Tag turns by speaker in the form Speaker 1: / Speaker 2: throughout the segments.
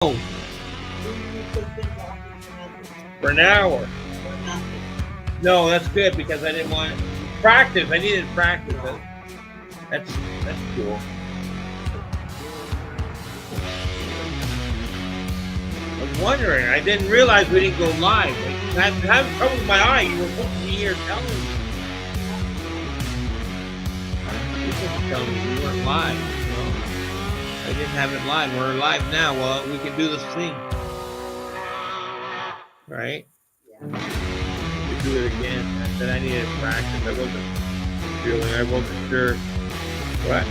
Speaker 1: For an hour. No, that's good because I didn't want practice. I needed practice. That's cool. I was wondering. I didn't realize we didn't go live. I'm having trouble with my eye. You were supposed to be here telling me. You were supposed to tell me we weren't live. You know? I didn't have it live. We're live now. Well, we can do this thing. Right? Yeah. Do it again. I said I needed practice. I wasn't sure. What?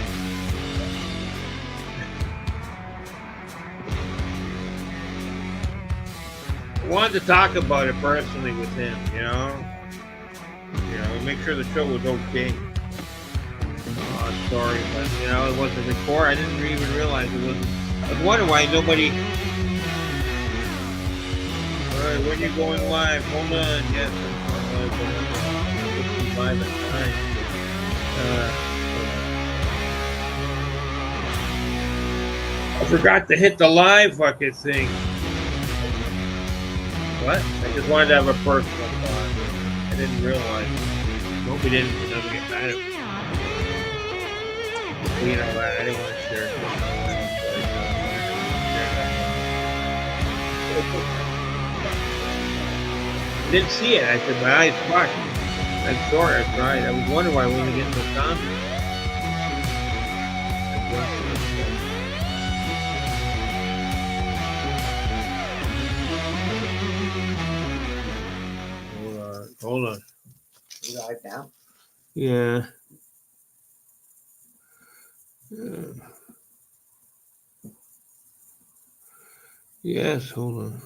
Speaker 1: I wanted to talk about it personally with him, you know, make sure the show was okay. Sorry, but you know, it wasn't recorded. I didn't even realize it wasn't. I was wondering why nobody. All right, when you going live? Hold on. Yes, I'm live at 9. I forgot to hit the live fucking thing. What? I just wanted to have a personal thought. I didn't realize. Hope he doesn't get mad at me. You know, I didn't want to share it. I didn't see it. I said, my eyes fucked. I'm sorry, I tried. I was wondering why I wasn't getting the comments. Hold on.
Speaker 2: You live now?
Speaker 1: Yeah. Yes, hold on.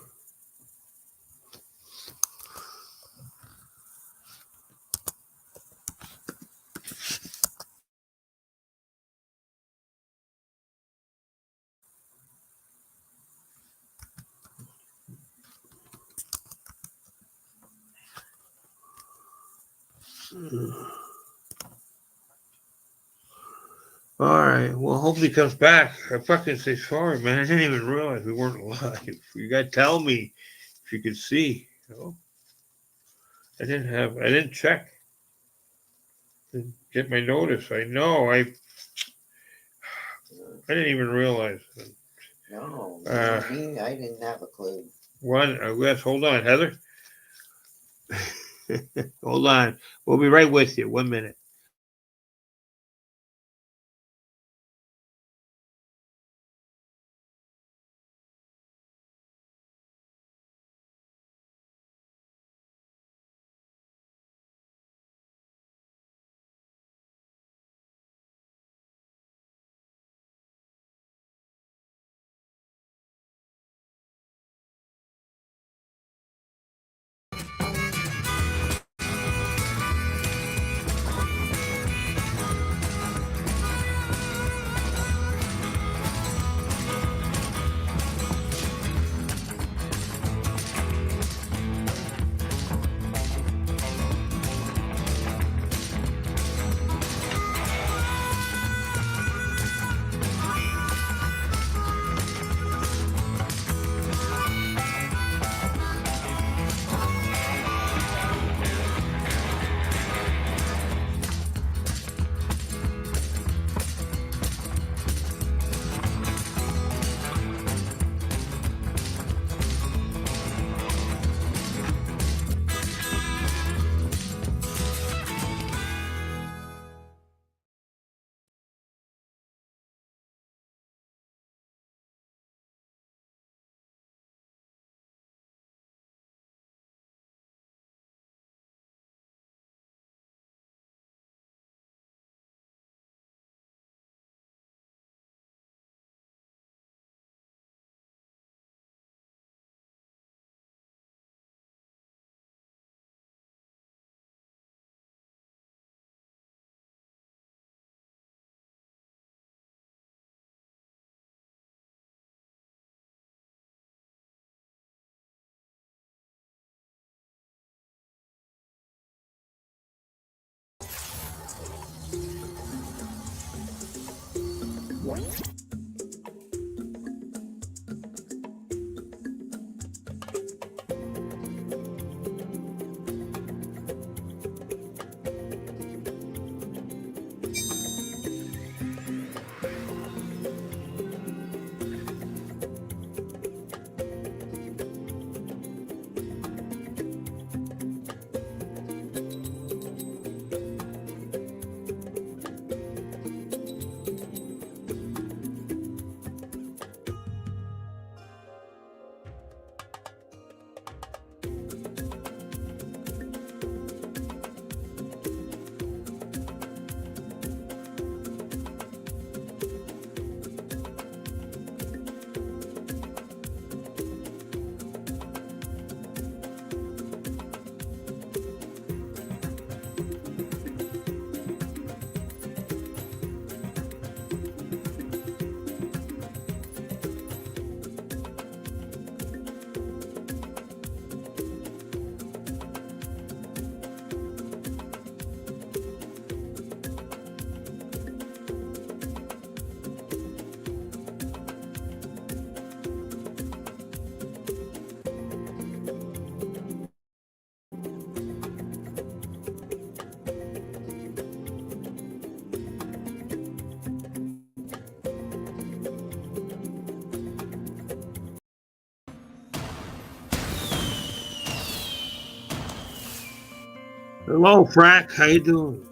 Speaker 1: All right. Well, hopefully he comes back. I fucking say sorry, man. I didn't even realize we weren't live. You gotta tell me if you could see. You know? I didn't check. Didn't get my notice. I know. I didn't even realize.
Speaker 2: No, I didn't have a clue.
Speaker 1: Yes, hold on, Heather. Hold on. We'll be right with you. 1 minute. Hello, Frank. How you doing?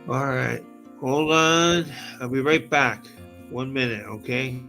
Speaker 1: All right. Hold on. I'll be right back. 1 minute, okay?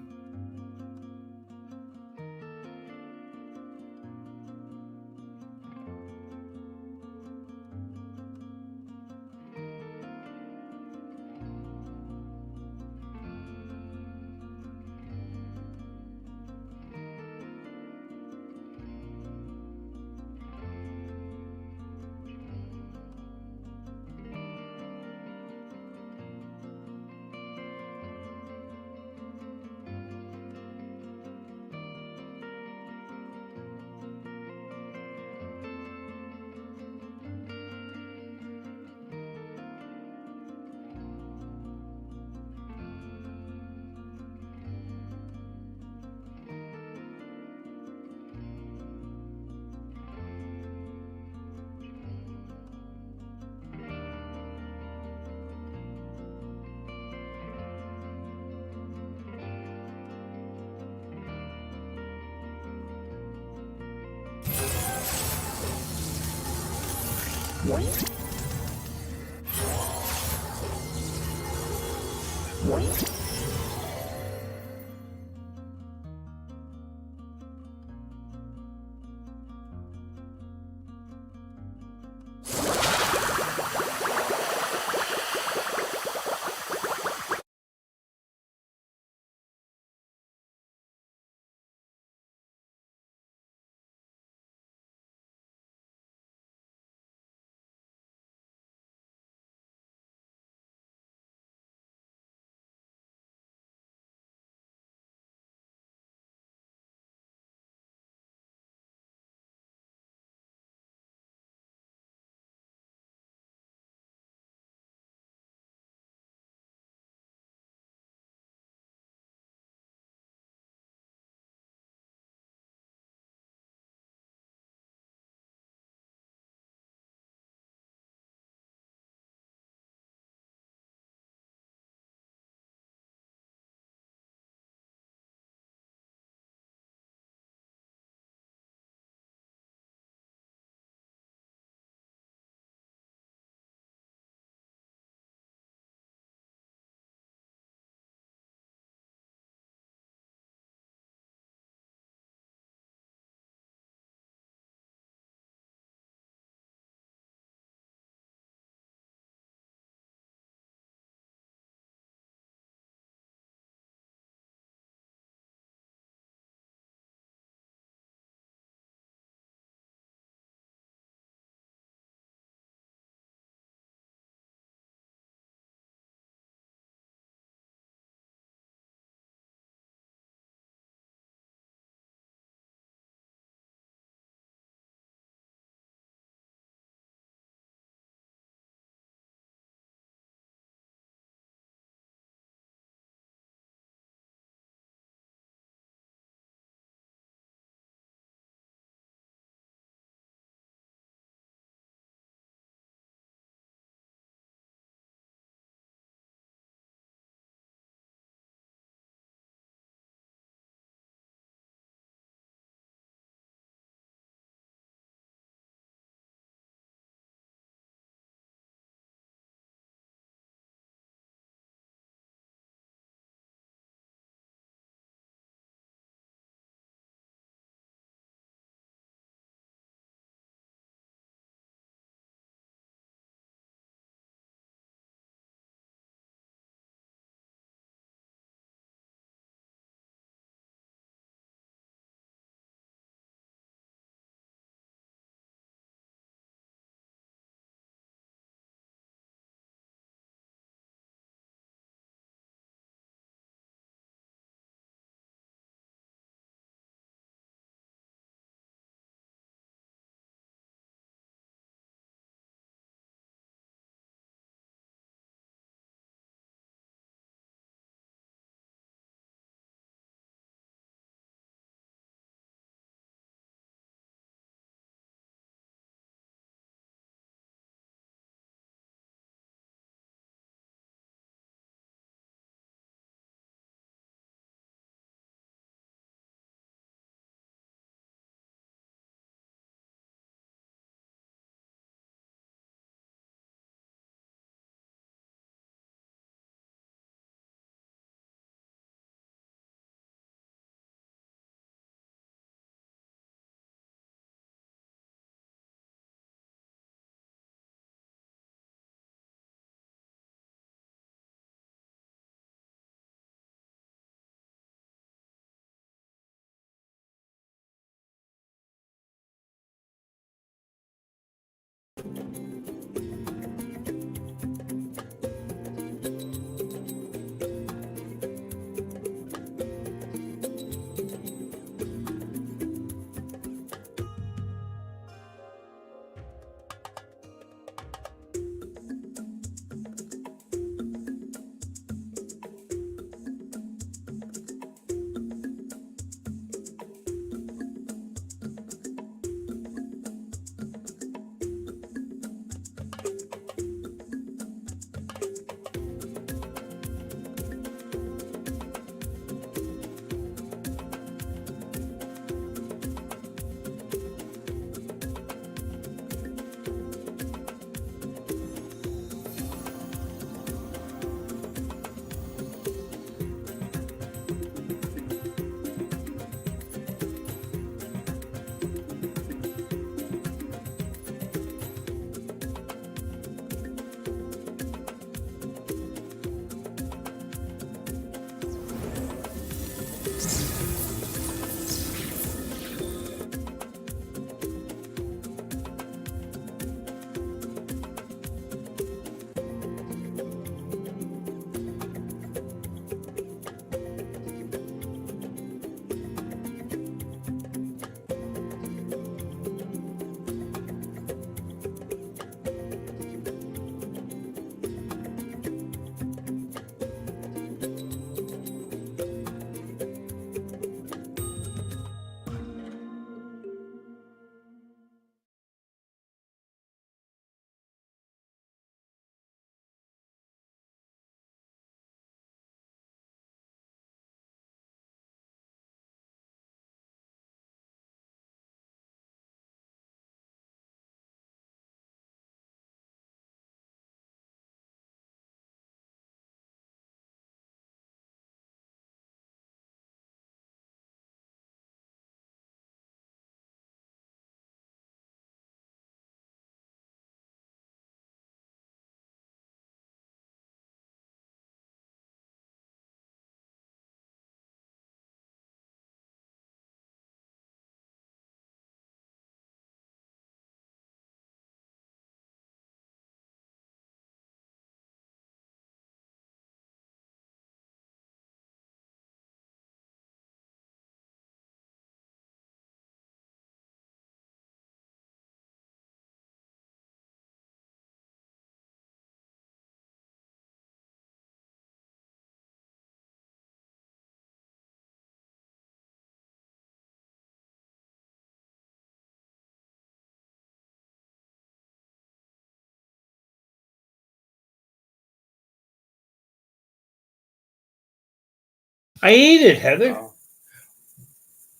Speaker 1: I ate it, Heather.
Speaker 2: Oh,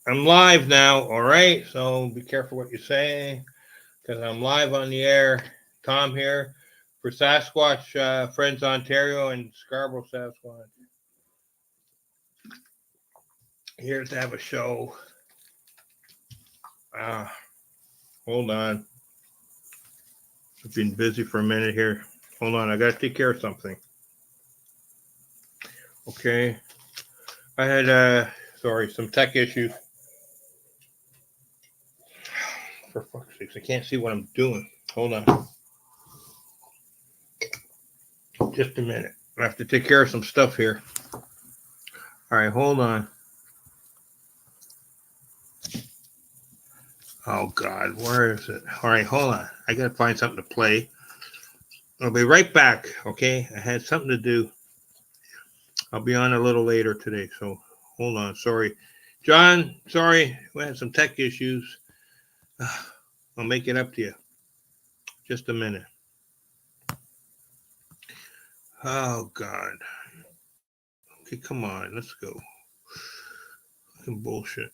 Speaker 1: I'm live now, all right? So be careful what you say because I'm live on the air. Tom here for Sasquatch Friends Ontario and Scarboro, Sasquatch. Here to have a show. Hold on. I've been busy for a minute here. Hold on, I got to take care of something. Okay. I had, some tech issues. For fuck's sakes, I can't see what I'm doing. Hold on. Just a minute. I have to take care of some stuff here. All right, hold on. Oh, God, where is it? All right, hold on. I got to find something to play. I'll be right back, okay? I had something to do. I'll be on a little later today, so hold on. Sorry. John, sorry. We had some tech issues. I'll make it up to you. Just a minute. Oh, God. Okay, come on. Let's go. Fucking bullshit.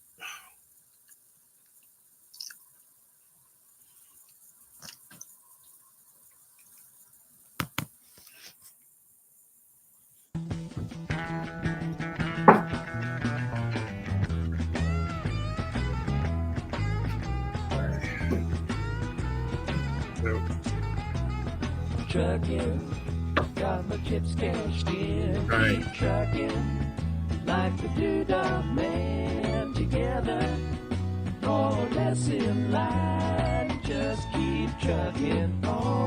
Speaker 3: Trucking, got my chips cashed in.
Speaker 1: Right.
Speaker 3: Keep trucking, like the Doodah Man together, more or less in line. Just just keep trucking on.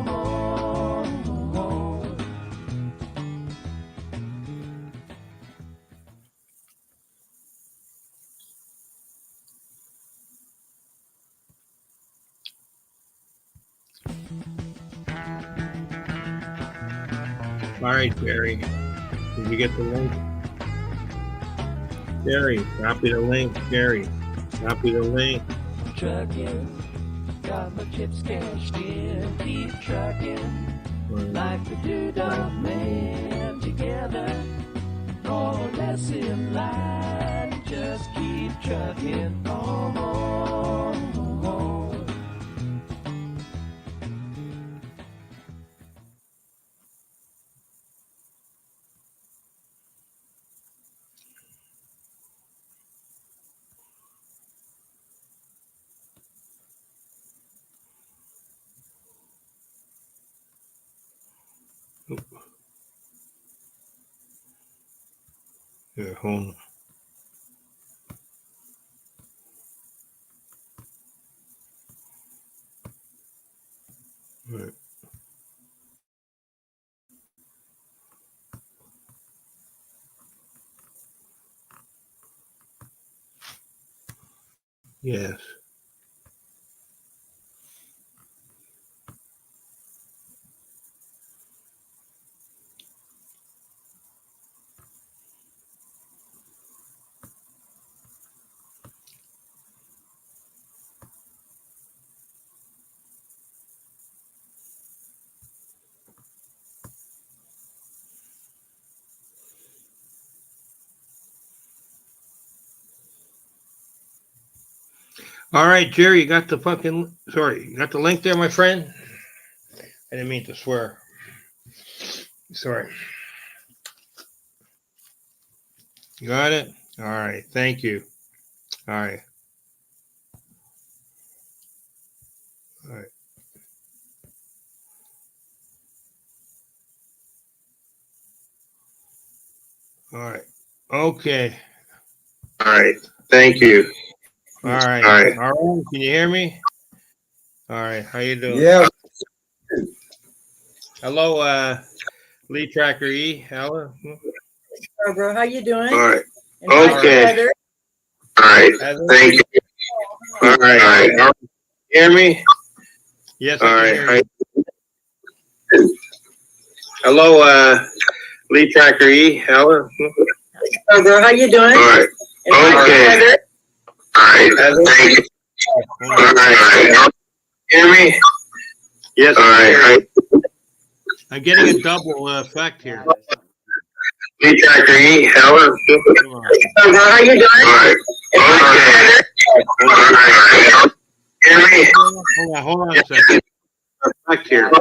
Speaker 1: All right, Jerry. Did you get the link? Jerry, copy the link. Jerry, copy the link.
Speaker 3: Trucking, got my chips cashed in, keep trucking, like the Doodah Man together, more or less in line, just keep trucking on.
Speaker 1: Here, hold on. All right. Yes. All right, Jerry, you got the fucking, sorry, you got the link there, my friend? I didn't mean to swear. Sorry. You got it? All right, thank you. All right. All right. All right. Okay.
Speaker 4: All right. Thank you.
Speaker 1: All right.
Speaker 4: All right.
Speaker 1: All right. Can you hear me? All right. How you doing?
Speaker 5: Yeah.
Speaker 1: Hello, Lee Tracker E. Hello.
Speaker 6: Scarboro, how you doing?
Speaker 4: All right.
Speaker 6: And hi,
Speaker 4: Okay.
Speaker 6: Heather.
Speaker 4: All right.
Speaker 1: Heather?
Speaker 4: Thank you. All right. All right. All right. Hear me?
Speaker 1: Yes,
Speaker 4: All
Speaker 1: I can
Speaker 4: right.
Speaker 1: hear
Speaker 4: All
Speaker 1: you.
Speaker 4: right. Hello, Lee Tracker E. Hello.
Speaker 6: Scarboro, how you doing?
Speaker 4: All right.
Speaker 6: And hi,
Speaker 4: Okay.
Speaker 6: Heather.
Speaker 4: All right.
Speaker 1: Heather?
Speaker 4: Thank you.
Speaker 1: Hold
Speaker 4: All
Speaker 1: on.
Speaker 4: right. All right. Hear me?
Speaker 1: Yes,
Speaker 4: All
Speaker 1: I can
Speaker 4: right.
Speaker 1: hear
Speaker 4: All
Speaker 1: you.
Speaker 4: right.
Speaker 1: I'm getting a double effect here.
Speaker 4: Lee Tracker E. Hello.
Speaker 1: Hold on.
Speaker 6: Scarboro, how you doing?
Speaker 4: All right.
Speaker 6: And hi,
Speaker 4: Okay.
Speaker 6: Heather.
Speaker 4: All right. All right. Hear me?
Speaker 1: Hold on a second.
Speaker 4: Effect here.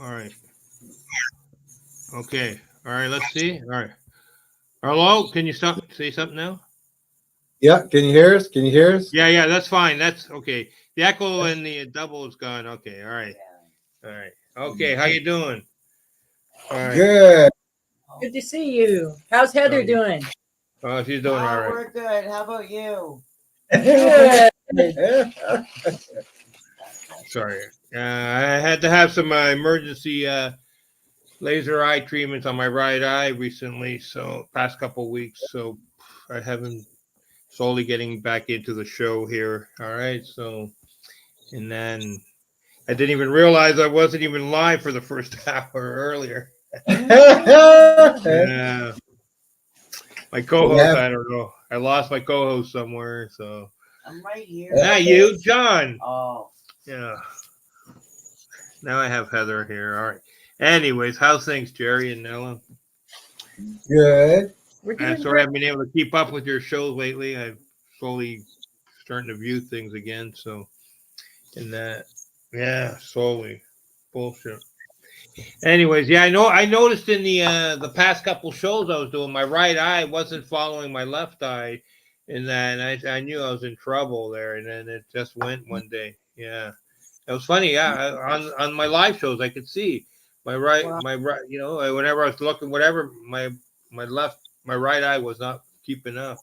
Speaker 1: All right. Okay. All right. Let's see. All right. Hello. Can you say something now?
Speaker 5: Yeah. Can you hear us? Can you hear us?
Speaker 1: Yeah. That's fine. That's okay. The echo and the double is gone. Okay. All right. All right. Okay. How you doing? All right.
Speaker 5: Good.
Speaker 6: Good to see you. How's Heather
Speaker 1: Um,
Speaker 6: doing?
Speaker 1: Oh, she's doing all right.
Speaker 2: We're good. How about you?
Speaker 6: Good.
Speaker 1: Sorry. I had to have some emergency laser eye treatments on my right eye recently. So past couple weeks. So I haven't slowly getting back into the show here. All right. So, and then I didn't even realize I wasn't even live for the first hour earlier. Yeah. My co-host, I don't know. I lost my co-host somewhere. So
Speaker 2: I'm right here.
Speaker 1: not you, John.
Speaker 2: Oh,
Speaker 1: Yeah. Now I have Heather here. All right. Anyways, how's things, Jerry and Nella?
Speaker 5: Good.
Speaker 6: We're
Speaker 1: I'm
Speaker 6: doing
Speaker 1: sorry I
Speaker 6: great.
Speaker 1: haven't been able to keep up with your shows lately. I'm slowly starting to view things again. So, and that, yeah, slowly. Bullshit. Anyways, yeah, I noticed in the past couple shows I was doing, my right eye wasn't following my left eye, and then I knew I was in trouble there, and then it just went one day. Yeah, it was funny. Yeah, on my live shows I could see my right,
Speaker 6: Wow.
Speaker 1: you know, whenever I was looking, whatever my right eye was not keeping up.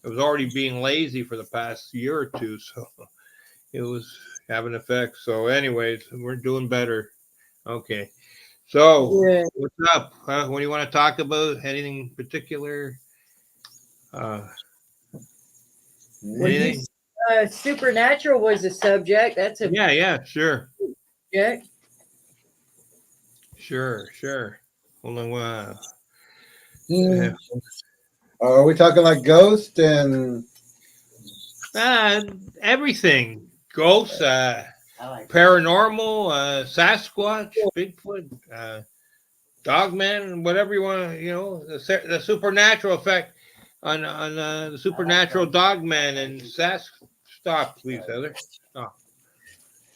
Speaker 1: It was already being lazy for the past year or two, so it was having effects. So, anyways, we're doing better. Okay. So,
Speaker 6: Yeah.
Speaker 1: what's up? What do you want to talk about? Anything particular? Anything?
Speaker 6: Supernatural was a subject. That's a
Speaker 1: Yeah, sure.
Speaker 6: subject.
Speaker 1: Sure. Hold on.
Speaker 5: Are we talking like ghost and
Speaker 1: Everything. Ghosts,
Speaker 2: I like
Speaker 1: paranormal, Sasquatch, Bigfoot, Dogman, whatever you want to, the supernatural effect on the supernatural Dogman and Stop, please, Heather. Stop.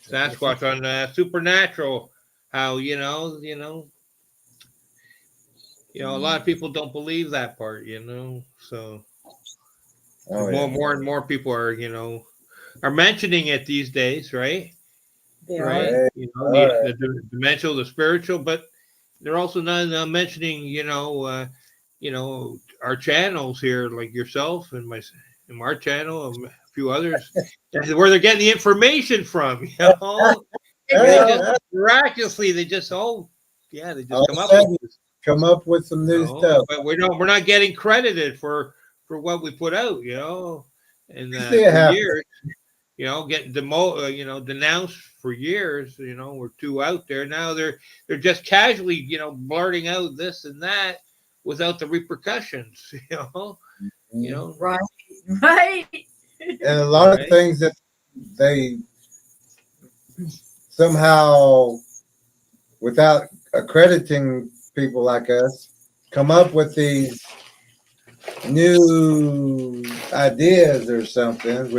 Speaker 1: Sasquatch on supernatural. How a lot of people don't believe that part, so more and more people are mentioning it these days, right?
Speaker 6: They
Speaker 1: Right.
Speaker 6: are.
Speaker 1: The dimensional, the spiritual, but they're also not mentioning, our channels here, like yourself and our channel, and a few others, where they're getting the information from, They just miraculously, they just
Speaker 5: come up with some new stuff.
Speaker 1: But we're not getting credited for what we put out, and
Speaker 5: See it
Speaker 1: for
Speaker 5: happen.
Speaker 1: years, getting denounced for years. We're too out there now. They're just casually, blurting out this and that without the repercussions.
Speaker 6: Right.
Speaker 5: And a lot of things that they somehow, without accrediting people like us, come up with these new ideas or something,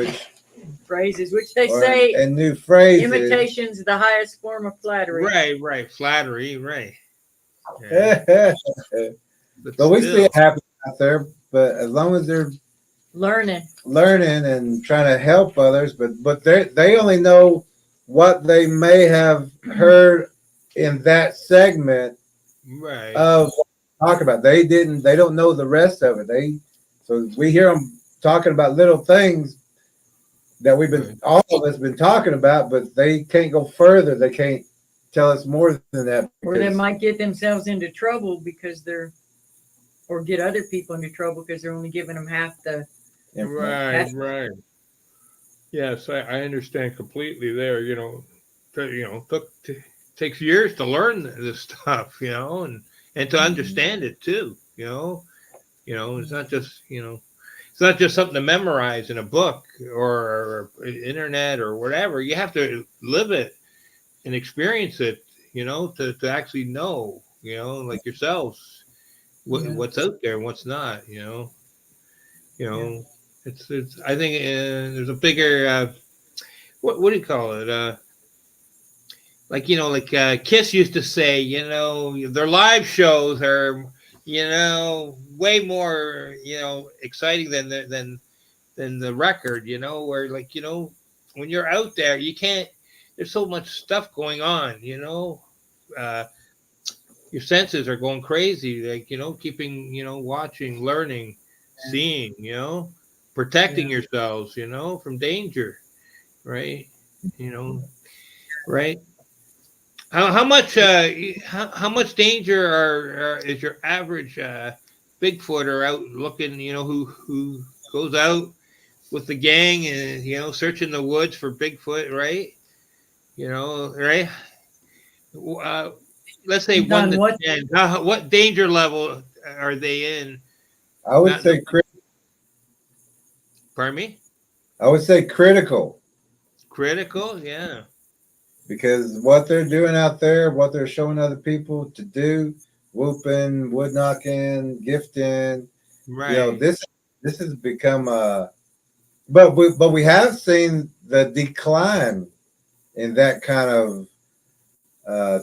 Speaker 6: Phrases, which they say,
Speaker 5: and new phrases.
Speaker 6: imitation's the highest form of flattery.
Speaker 1: Right. Flattery, right.
Speaker 5: Yeah. But we
Speaker 1: still.
Speaker 5: see it happen out there. But as long as they're
Speaker 6: Learning
Speaker 5: and trying to help others, but they only know what they may have heard in that segment
Speaker 1: Right.
Speaker 5: of talk about. They don't know the rest of it. So we hear them talking about little things that all of us been talking about, but they can't go further. They can't tell us more than that.
Speaker 6: or they might get themselves into trouble or get other people into trouble because they're only giving them half the.
Speaker 1: Right. Yes, I understand completely there. Takes years to learn this stuff, and to understand it too. It's not just it's not just something to memorize in a book or internet or whatever. You have to live it and experience it, to actually know, like yourselves, what's out there and what's not, It's I think there's a bigger what do you call it? Like Kiss used to say, their live shows are, way more, exciting than the record, where when you're out there, you can't. There's so much stuff going on, your senses are going crazy, keeping, watching, learning, seeing, protecting yourselves, from danger, right? Right. How much danger is your average Bigfooter out looking? Who goes out with the gang and searching the woods for Bigfoot, right? Right. Let's say 1 to 10. What danger level are they in?
Speaker 5: I would say
Speaker 1: Pardon me?
Speaker 5: I would say critical.
Speaker 1: Critical, yeah.
Speaker 5: Because what they're doing out there, what they're showing other people to do, whooping, wood knocking, gifting,
Speaker 1: right?
Speaker 5: This has become but we have seen the decline in that kind of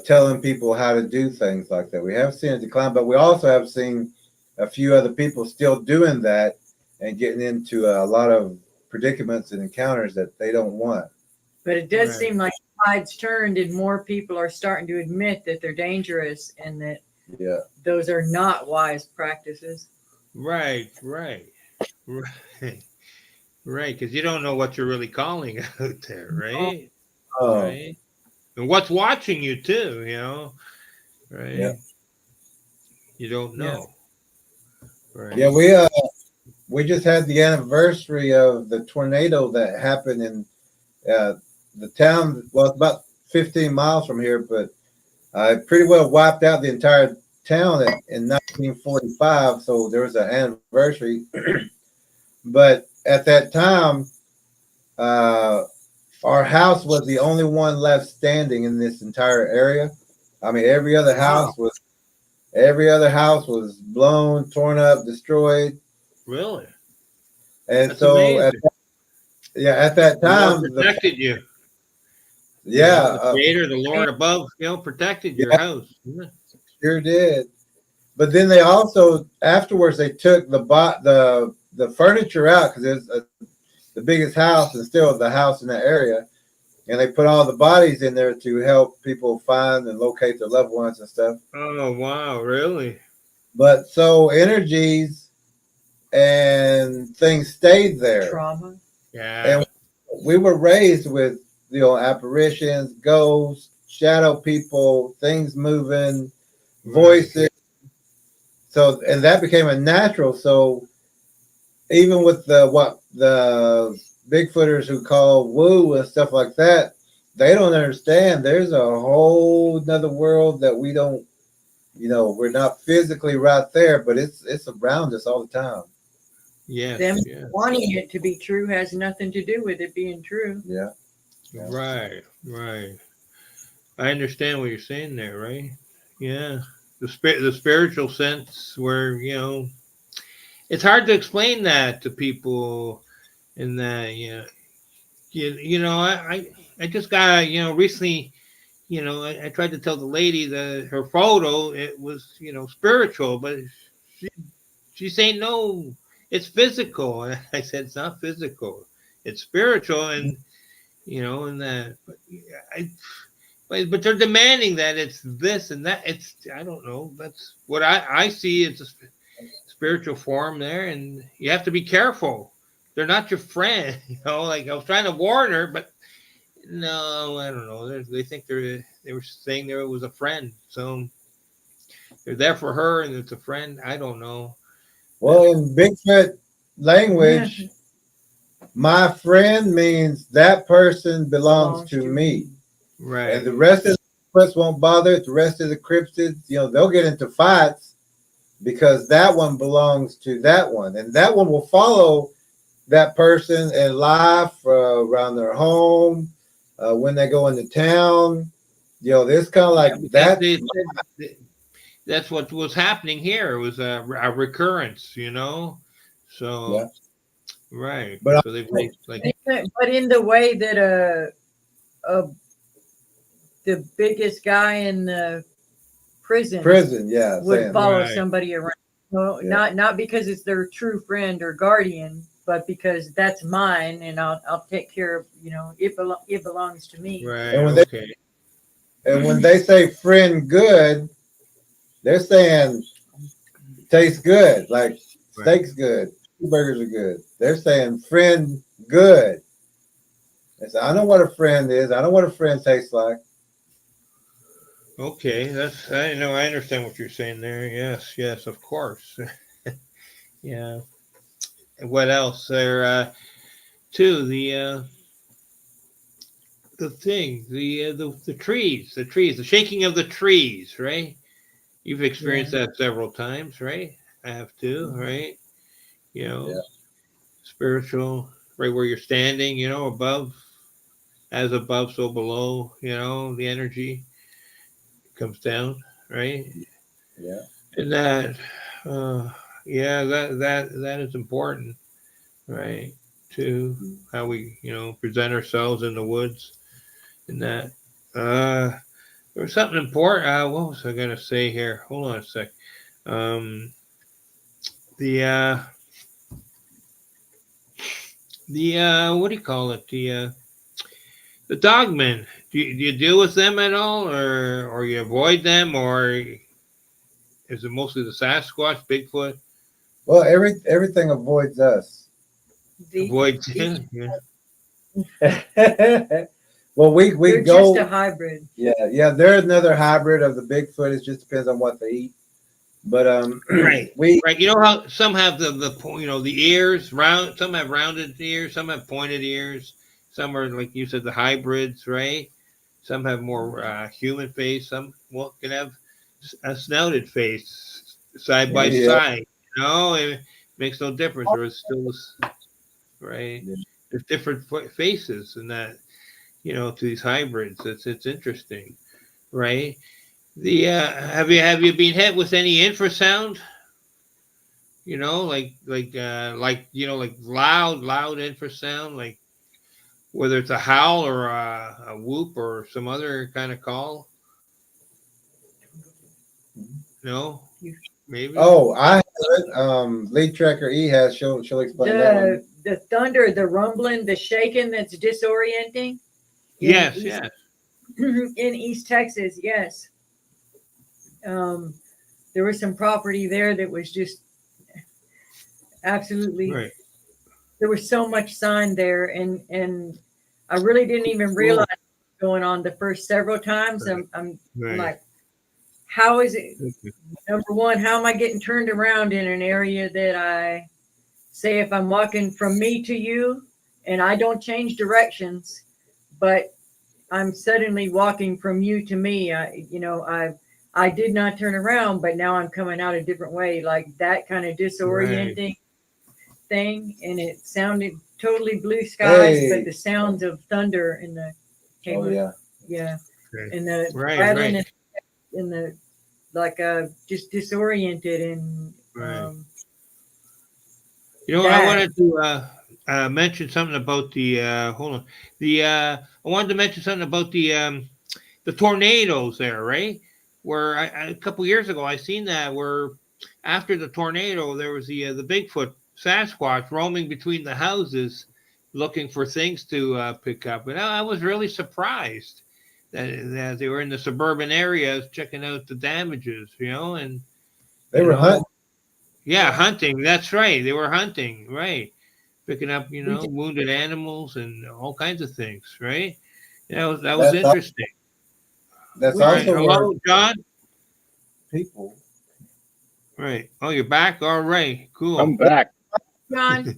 Speaker 5: telling people how to do things like that. We have seen a decline, but we also have seen a few other people still doing that and getting into a lot of predicaments and encounters that they don't want.
Speaker 6: But it does seem like the tide's turned and more people are starting to admit that they're dangerous and that those are not wise practices.
Speaker 1: Right, right, right, right. Because you don't know what you're really calling out there, right?
Speaker 5: Oh,
Speaker 1: Right. And what's watching you too,
Speaker 5: yeah,
Speaker 1: right? You don't
Speaker 6: Yeah.
Speaker 1: know,
Speaker 5: yeah.
Speaker 1: right?
Speaker 5: We just had the anniversary of the tornado that happened in uh, the town. Well, it's about 15 miles from here, but it pretty well wiped out the entire town in 1945. So there was an anniversary, but at that time, uh, our house was the only one left standing in this entire area. I mean,
Speaker 1: Wow,
Speaker 5: every other house was blown, torn up, destroyed,
Speaker 1: really?
Speaker 5: and
Speaker 1: That's
Speaker 5: so
Speaker 1: amazing.
Speaker 5: yeah, at that
Speaker 1: The Lord
Speaker 5: time,
Speaker 1: protected you.
Speaker 5: yeah,
Speaker 1: The Creator, the Lord above, protected your
Speaker 5: yeah,
Speaker 1: house. Yeah.
Speaker 5: sure did. But then they also afterwards they took the furniture out because it's the biggest house and still the house in that area, and they put all the bodies in there to help people find and locate their loved ones and stuff.
Speaker 1: Oh wow, really?
Speaker 5: But so energies and things stayed there,
Speaker 6: Trauma.
Speaker 1: Yeah.
Speaker 5: and we were raised with apparitions, ghosts, shadow people, things moving,
Speaker 1: Right.
Speaker 5: voices. So and that became a natural. So even with the Bigfooters who call woo and stuff like that, they don't understand. There's a whole another world that we don't. We're not physically right there, but it's around us all the time.
Speaker 1: Yes.
Speaker 6: Them
Speaker 1: Yeah.
Speaker 6: wanting it to be true has nothing to do with it being true.
Speaker 5: Yeah. Yeah.
Speaker 1: Right. Right. I understand what you're saying there. Right. Yeah. The spiritual sense, where it's hard to explain that to people. In that, I just got recently. I tried to tell the lady that her photo, it was spiritual, but she, she's saying no, it's physical. And I said it's not physical, it's spiritual, and that. But I, but they're demanding that it's this and that. It's I don't know. That's what I see. It's a spiritual form there, and you have to be careful. They're not your friend. Like I was trying to warn her, but no, I don't know. They think they were saying there was a friend, so they're there for her, and it's a friend. I don't know.
Speaker 5: Well, in Bigfoot
Speaker 6: Yeah.
Speaker 5: language, my friend means that person belongs
Speaker 6: Belongs
Speaker 5: to
Speaker 6: to
Speaker 5: me,
Speaker 6: me.
Speaker 5: and
Speaker 1: Right.
Speaker 5: the rest of the Bigfoots won't bother it. The rest of the cryptids, they'll get into fights because that one belongs to that one, and that one will follow that person in life around their home when they go into town. This kind of like
Speaker 1: Yeah, but
Speaker 5: that.
Speaker 1: that's what was happening here. It was a recurrence,
Speaker 5: Yeah,
Speaker 1: So right.
Speaker 5: but
Speaker 1: So they like
Speaker 6: But in the way that uh the biggest guy in the prison
Speaker 5: prison, yeah,
Speaker 6: would
Speaker 5: saying
Speaker 6: follow
Speaker 1: right.
Speaker 6: somebody around. No,
Speaker 5: yeah,
Speaker 6: not because it's their true friend or guardian, but because that's mine, and I'll take care of. It belongs to me.
Speaker 1: Right.
Speaker 5: and when they
Speaker 1: Okay.
Speaker 5: and when they say friend good, they're saying tastes good, like
Speaker 1: Right.
Speaker 5: steak's good, burgers are good. They're saying friend good. They say, I know what a friend is. I know what a friend tastes like.
Speaker 1: Okay. That's I know. I understand what you're saying there. Yes. Yes. Of course. Yeah. What else there? Too the thing, the trees, the shaking of the trees, right? You've
Speaker 6: Yeah.
Speaker 1: experienced that several times, right? I have too,
Speaker 5: Mhm.
Speaker 1: right? You
Speaker 5: Yeah,
Speaker 1: know, spiritual, right where you're standing, above, as above, so below. The energy comes down, right?
Speaker 5: yeah,
Speaker 1: And that, uh, yeah, that is important, right? To how we, present ourselves in the woods, and that. Uh, There was something important. What was I gonna say here? Hold on a sec. Um, the what do you call it? The dogmen. Do you deal with them at all, or you avoid them, or is it mostly the Sasquatch, Bigfoot?
Speaker 5: Well, everything avoids us.
Speaker 1: Avoid.
Speaker 6: Each-
Speaker 1: Yeah.
Speaker 5: Well, we
Speaker 6: They're
Speaker 5: go.
Speaker 6: just a hybrid.
Speaker 5: Yeah. They're another hybrid of the Bigfoot. It just depends on what they eat. But
Speaker 1: Right.
Speaker 5: we
Speaker 1: Right. You know how some have the ears round. Some have rounded ears. Some have pointed ears. Some are like you said, the hybrids, right? Some have more human face. Some can have a snouted face side by
Speaker 5: Yeah.
Speaker 1: side. It makes no difference. Or it's still right.
Speaker 5: Yeah.
Speaker 1: There's different faces in that. To these hybrids. It's interesting, right? The have you been hit with any infrasound? Like like loud infrasound, like whether it's a howl or a whoop or some other kind of call. No, maybe.
Speaker 5: Oh, I have it. Lead tracker E has. She'll explain that one.
Speaker 6: The thunder, the rumbling, the shaking that's disorienting.
Speaker 1: Yes,
Speaker 6: East-
Speaker 1: yes.
Speaker 6: In East Texas, yes. There was some property there that was just absolutely.
Speaker 1: Right.
Speaker 6: There was so much sign there, and I really didn't even realize what was going on the first several times.
Speaker 1: Right.
Speaker 6: I'm
Speaker 1: Right.
Speaker 6: like, how is it? Number one, how am I getting turned around in an area that I say if I'm walking from me to you and I don't change directions, but I'm suddenly walking from you to me. I did not turn around, but now I'm coming out a different way, like that kind of disorienting thing. And it sounded totally blue skies,
Speaker 5: Hey.
Speaker 6: but the sounds of thunder in the
Speaker 5: Oh yeah.
Speaker 6: yeah,
Speaker 1: Okay.
Speaker 6: and the
Speaker 1: Right,
Speaker 6: rattling
Speaker 1: right.
Speaker 6: in the like just disoriented and
Speaker 1: Right. I
Speaker 6: that.
Speaker 1: wanted to mention something about the hold on. I wanted to mention something about the tornadoes there, right? Where a couple years ago I seen that where after the tornado there was the Bigfoot Sasquatch roaming between the houses looking for things to pick up, and I was really surprised that they were in the suburban areas checking out the damages, and
Speaker 5: They were hunting.
Speaker 1: yeah, hunting. That's right. They were hunting, right? Picking up, wounded animals and all kinds of things, right? That was
Speaker 5: That's
Speaker 1: interesting.
Speaker 5: That's
Speaker 1: Right.
Speaker 5: also where
Speaker 1: Hello, John.
Speaker 5: people.
Speaker 1: Right. Oh, you're back. All right. Cool.
Speaker 7: I'm back.
Speaker 6: John,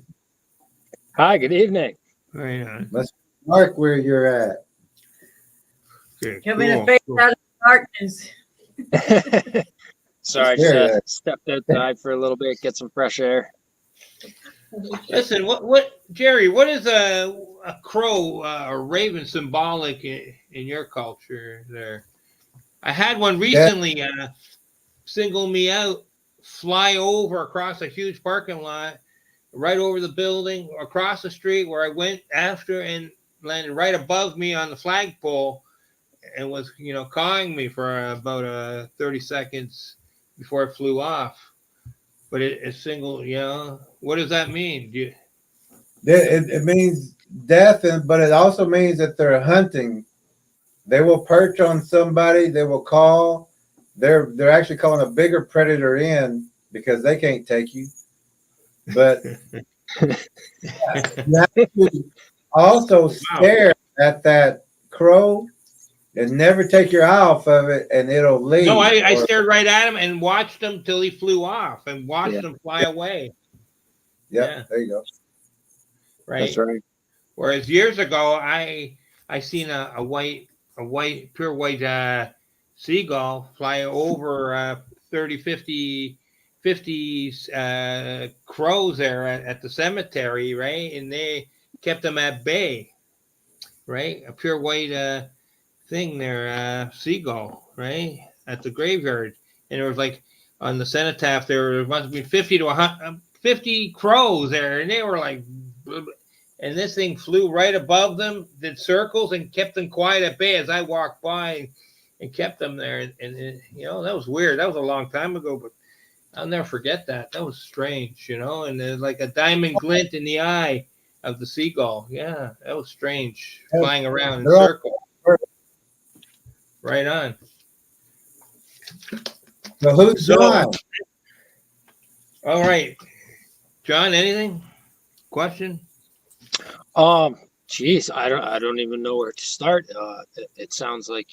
Speaker 7: Hi, good evening.
Speaker 1: Right on.
Speaker 5: Let's mark where you're at.
Speaker 1: Okay,
Speaker 6: coming
Speaker 1: cool,
Speaker 6: to face
Speaker 1: cool.
Speaker 6: out of the darkness.
Speaker 7: Sorry, I
Speaker 5: There it
Speaker 7: just stepped outside for a little bit, get some fresh air.
Speaker 1: Listen, what, Jerry? What is a crow or raven symbolic in your culture? There, I had one recently single me out, fly over across a huge parking lot, right over the building, across the street where I went after, and landed right above me on the flagpole, and was cawing me for about 30 seconds before it flew off. But it's single, what does that mean?
Speaker 5: It means death, but it also means that they're hunting. They will perch on somebody. They will call. They're actually calling a bigger predator in because they can't take you. But you have to also stare at that crow and never take your eye off of it, and it'll leave.
Speaker 1: No, I stared right at him and watched him till he flew off, and watched him fly away.
Speaker 5: Yep,
Speaker 1: Yeah.
Speaker 5: there you go.
Speaker 1: Right.
Speaker 7: That's right.
Speaker 1: Whereas years ago, I seen a pure white seagull fly over 30, 50 crows there at the cemetery, right? And they kept them at bay, right? A pure white thing there, seagull, right? At the graveyard. And it was like on the cenotaph, there must be 50 to 50 crows there, and they were like, and this thing flew right above them, did circles, and kept them quiet at bay as I walked by, and kept them there. And that was weird. That was a long time ago, but I'll never forget that. That was strange, and there's like a diamond glint in the eye of the seagull. Yeah, that was strange, flying around in circles. Right on.
Speaker 5: So who's John?
Speaker 1: All right. John, anything? Question?
Speaker 7: Geez, I don't even know where to start. It sounds like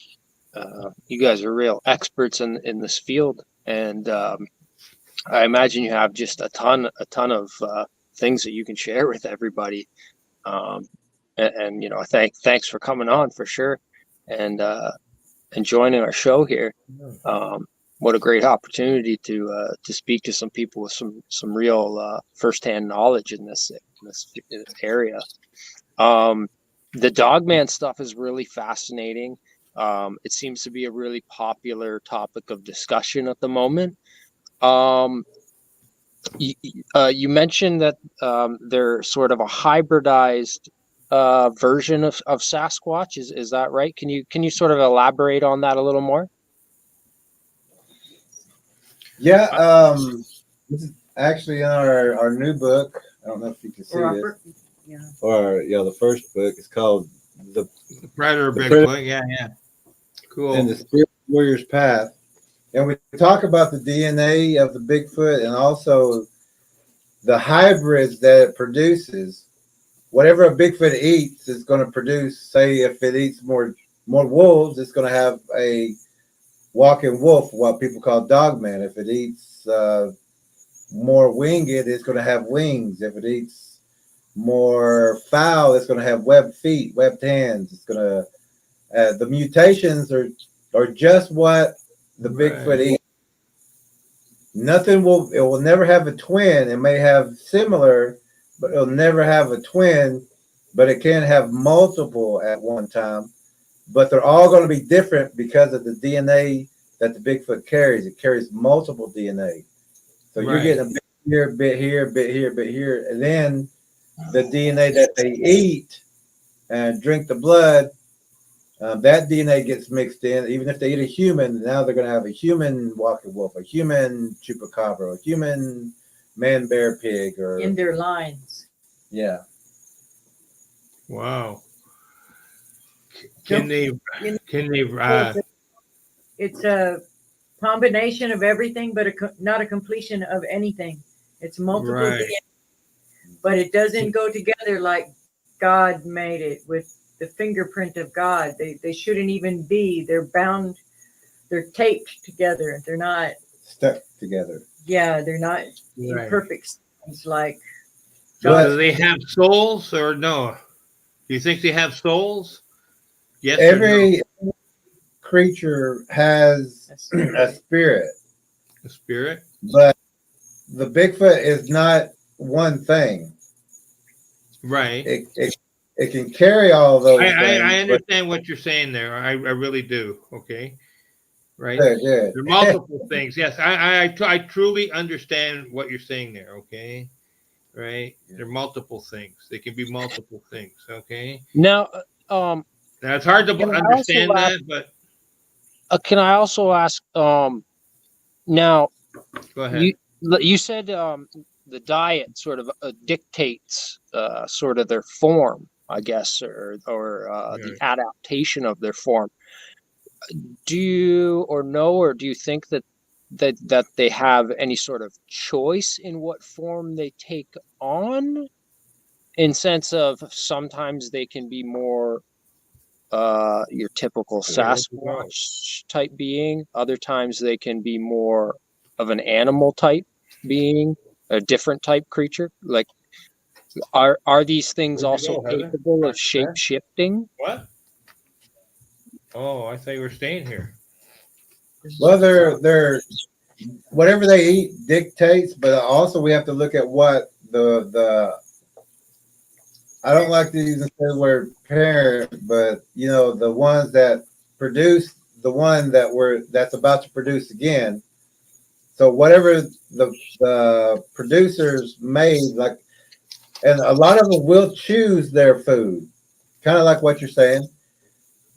Speaker 7: you guys are real experts in this field, and I imagine you have just a ton of things that you can share with everybody. And you know, thanks for coming on for sure, and joining our show here. What a great opportunity to speak to some people with some real firsthand knowledge in this area. The Dogman stuff is really fascinating. It seems to be a really popular topic of discussion at the moment. You mentioned that they're sort of a hybridized version of Sasquatch. Is that right? Can you sort of elaborate on that a little more?
Speaker 5: Yeah, this is actually in our new book. I don't know if you can see it.
Speaker 6: Yeah.
Speaker 5: Or the first book is called the
Speaker 1: Predator
Speaker 5: The
Speaker 1: Bigfoot. Yeah. Cool.
Speaker 5: and the Spirit Warrior's Path, and we talk about the DNA of the Bigfoot and also the hybrids that it produces. Whatever a Bigfoot eats is going to produce. Say, if it eats more wolves, it's going to have a walking wolf, what people call dogman. If it eats more winged, it's going to have wings. If it eats more foul, it's going to have webbed feet, webbed hands. It's going to the mutations are just what the Bigfoot eats. It will never have a twin. It may have similar, but it'll never have a twin, but it can have multiple at one time. But they're all going to be different because of the DNA that the Bigfoot carries. It carries multiple DNA. So you're getting a bit here, bit here, bit here, bit here. And then the DNA that they eat and drink the blood, that DNA gets mixed in. Even if they eat a human, now they're going to have a human walking wolf, a human chupacabra, a human man-bear pig, or
Speaker 6: In their lines.
Speaker 5: yeah.
Speaker 1: Wow. Can they?
Speaker 6: It's a combination of everything, but not a completion of anything. It's multiple
Speaker 1: Right.
Speaker 6: DNA, but it doesn't go together like God made it with the fingerprint of God. They shouldn't even be. They're bound. They're taped together. They're not
Speaker 5: Stuck together.
Speaker 6: Yeah, they're not
Speaker 1: Right.
Speaker 6: in perfect things like.
Speaker 1: So do they have souls or no? Do you think they have souls? Yes.
Speaker 5: Every creature has a spirit,
Speaker 1: A spirit.
Speaker 5: but the Bigfoot is not one thing.
Speaker 1: Right.
Speaker 5: It can carry all those things.
Speaker 1: I understand what you're saying there. I really do. Okay. Right.
Speaker 5: Good.
Speaker 1: There are multiple things. Yes, I truly understand what you're saying there. Okay. Right. There are multiple things. They can be multiple things. Okay.
Speaker 7: Now,
Speaker 1: now it's hard to
Speaker 7: Can I
Speaker 1: understand
Speaker 7: also
Speaker 1: that, but
Speaker 7: can I also ask? Now,
Speaker 1: go ahead.
Speaker 7: you said the diet sort of dictates sort of their form, I guess, or the adaptation of their form. Do you or do you think that they have any sort of choice in what form they take on? In sense of sometimes they can be more your typical Sasquatch type being. Other times they can be more of an animal type being, a different type creature. Like, are these things also capable of shape shifting?
Speaker 1: What? Oh, I thought you were staying here.
Speaker 5: Well, they're whatever they eat dictates, but also we have to look at what the I don't like to use the word parent, but the ones that produce the one that's about to produce again. So whatever the producers made, like, and a lot of them will choose their food, kind of like what you're saying.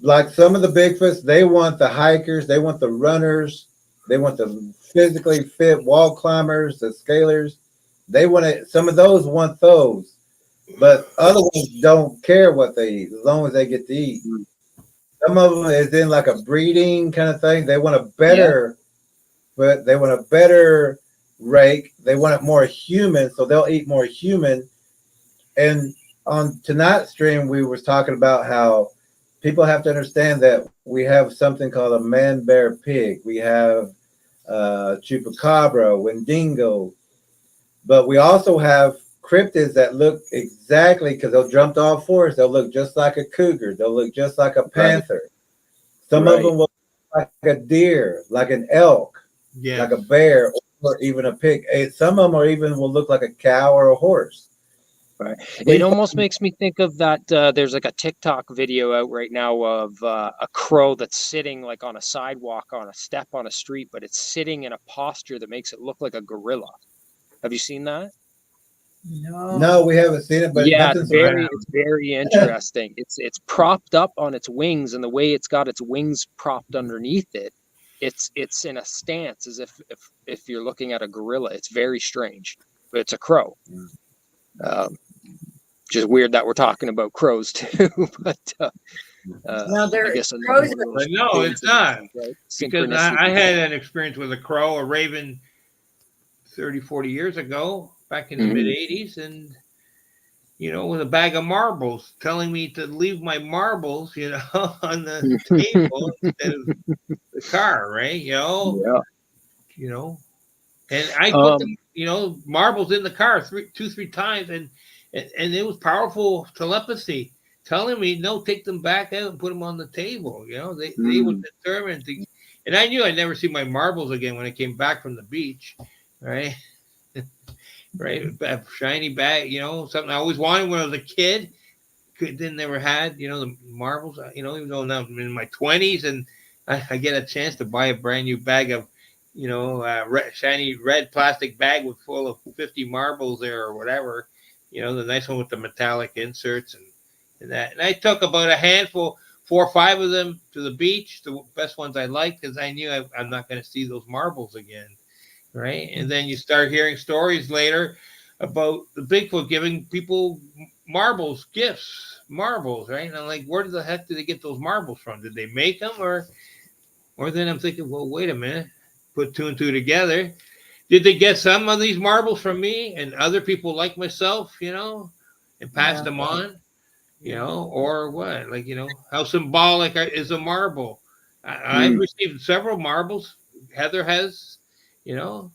Speaker 5: Like some of the Bigfoots, they want the hikers, they want the runners, they want the physically fit wall climbers, the scalers. They want it. Some of those want those, but other ones don't care what they eat as long as they get to eat. Some of them is in like a breeding kind of thing. They want a better, but they want a better rake. They want it more human, so they'll eat more human. And on tonight's stream, we were talking about how people have to understand that we have something called a man bear pig. We have chupacabra, wendigo, but we also have cryptids that look exactly, because they'll jump to all fours. They'll look just like a cougar. They'll look just like a panther. Some of them will look like a deer, like an elk, like a bear, or even a pig. Some of them are even will look like a cow or a horse.
Speaker 7: Right. It almost makes me think of that. There's like a TikTok video out right now of a crow that's sitting like on a sidewalk, on a step on a street, but it's sitting in a posture that makes it look like a gorilla. Have you seen that?
Speaker 5: No, we haven't seen it, but
Speaker 7: yeah, it's very interesting. It's propped up on its wings, and the way it's got its wings propped underneath it, it's in a stance as if you're looking at a gorilla. It's very strange, but it's a crow. Just weird that we're talking about crows too, but
Speaker 6: now
Speaker 7: I guess
Speaker 6: crows.
Speaker 1: But no, it's not. Right? Because I had an experience with a crow, a raven, 30, 40 years ago, back in the mid 80s, and with a bag of marbles, telling me to leave my marbles, on the table instead of the car, right? And I put them, marbles in the car 3 times, and it was powerful telepathy, telling me, no, take them back out and put them on the table. They were determined to, and I knew I'd never see my marbles again when I came back from the beach, right? Right, a shiny bag, something I always wanted when I was a kid. Then never had, the marbles. Even though now I'm in my 20s and I get a chance to buy a brand new bag of, shiny red plastic bag full of 50 marbles there or whatever. The nice one with the metallic inserts and that. And I took about a handful, 4 or 5 of them to the beach, the best ones I liked, because I knew I'm not going to see those marbles again. Right. And then you start hearing stories later about the Bigfoot giving people marbles, gifts, marbles. Right. And I'm like, where the heck did they get those marbles from? Did they make them? Or then I'm thinking, well, wait a minute, put 2 and 2 together. Did they get some of these marbles from me and other people like myself, and pass them on, or what? Like, how symbolic is a marble? I've received several marbles. Heather has. Well,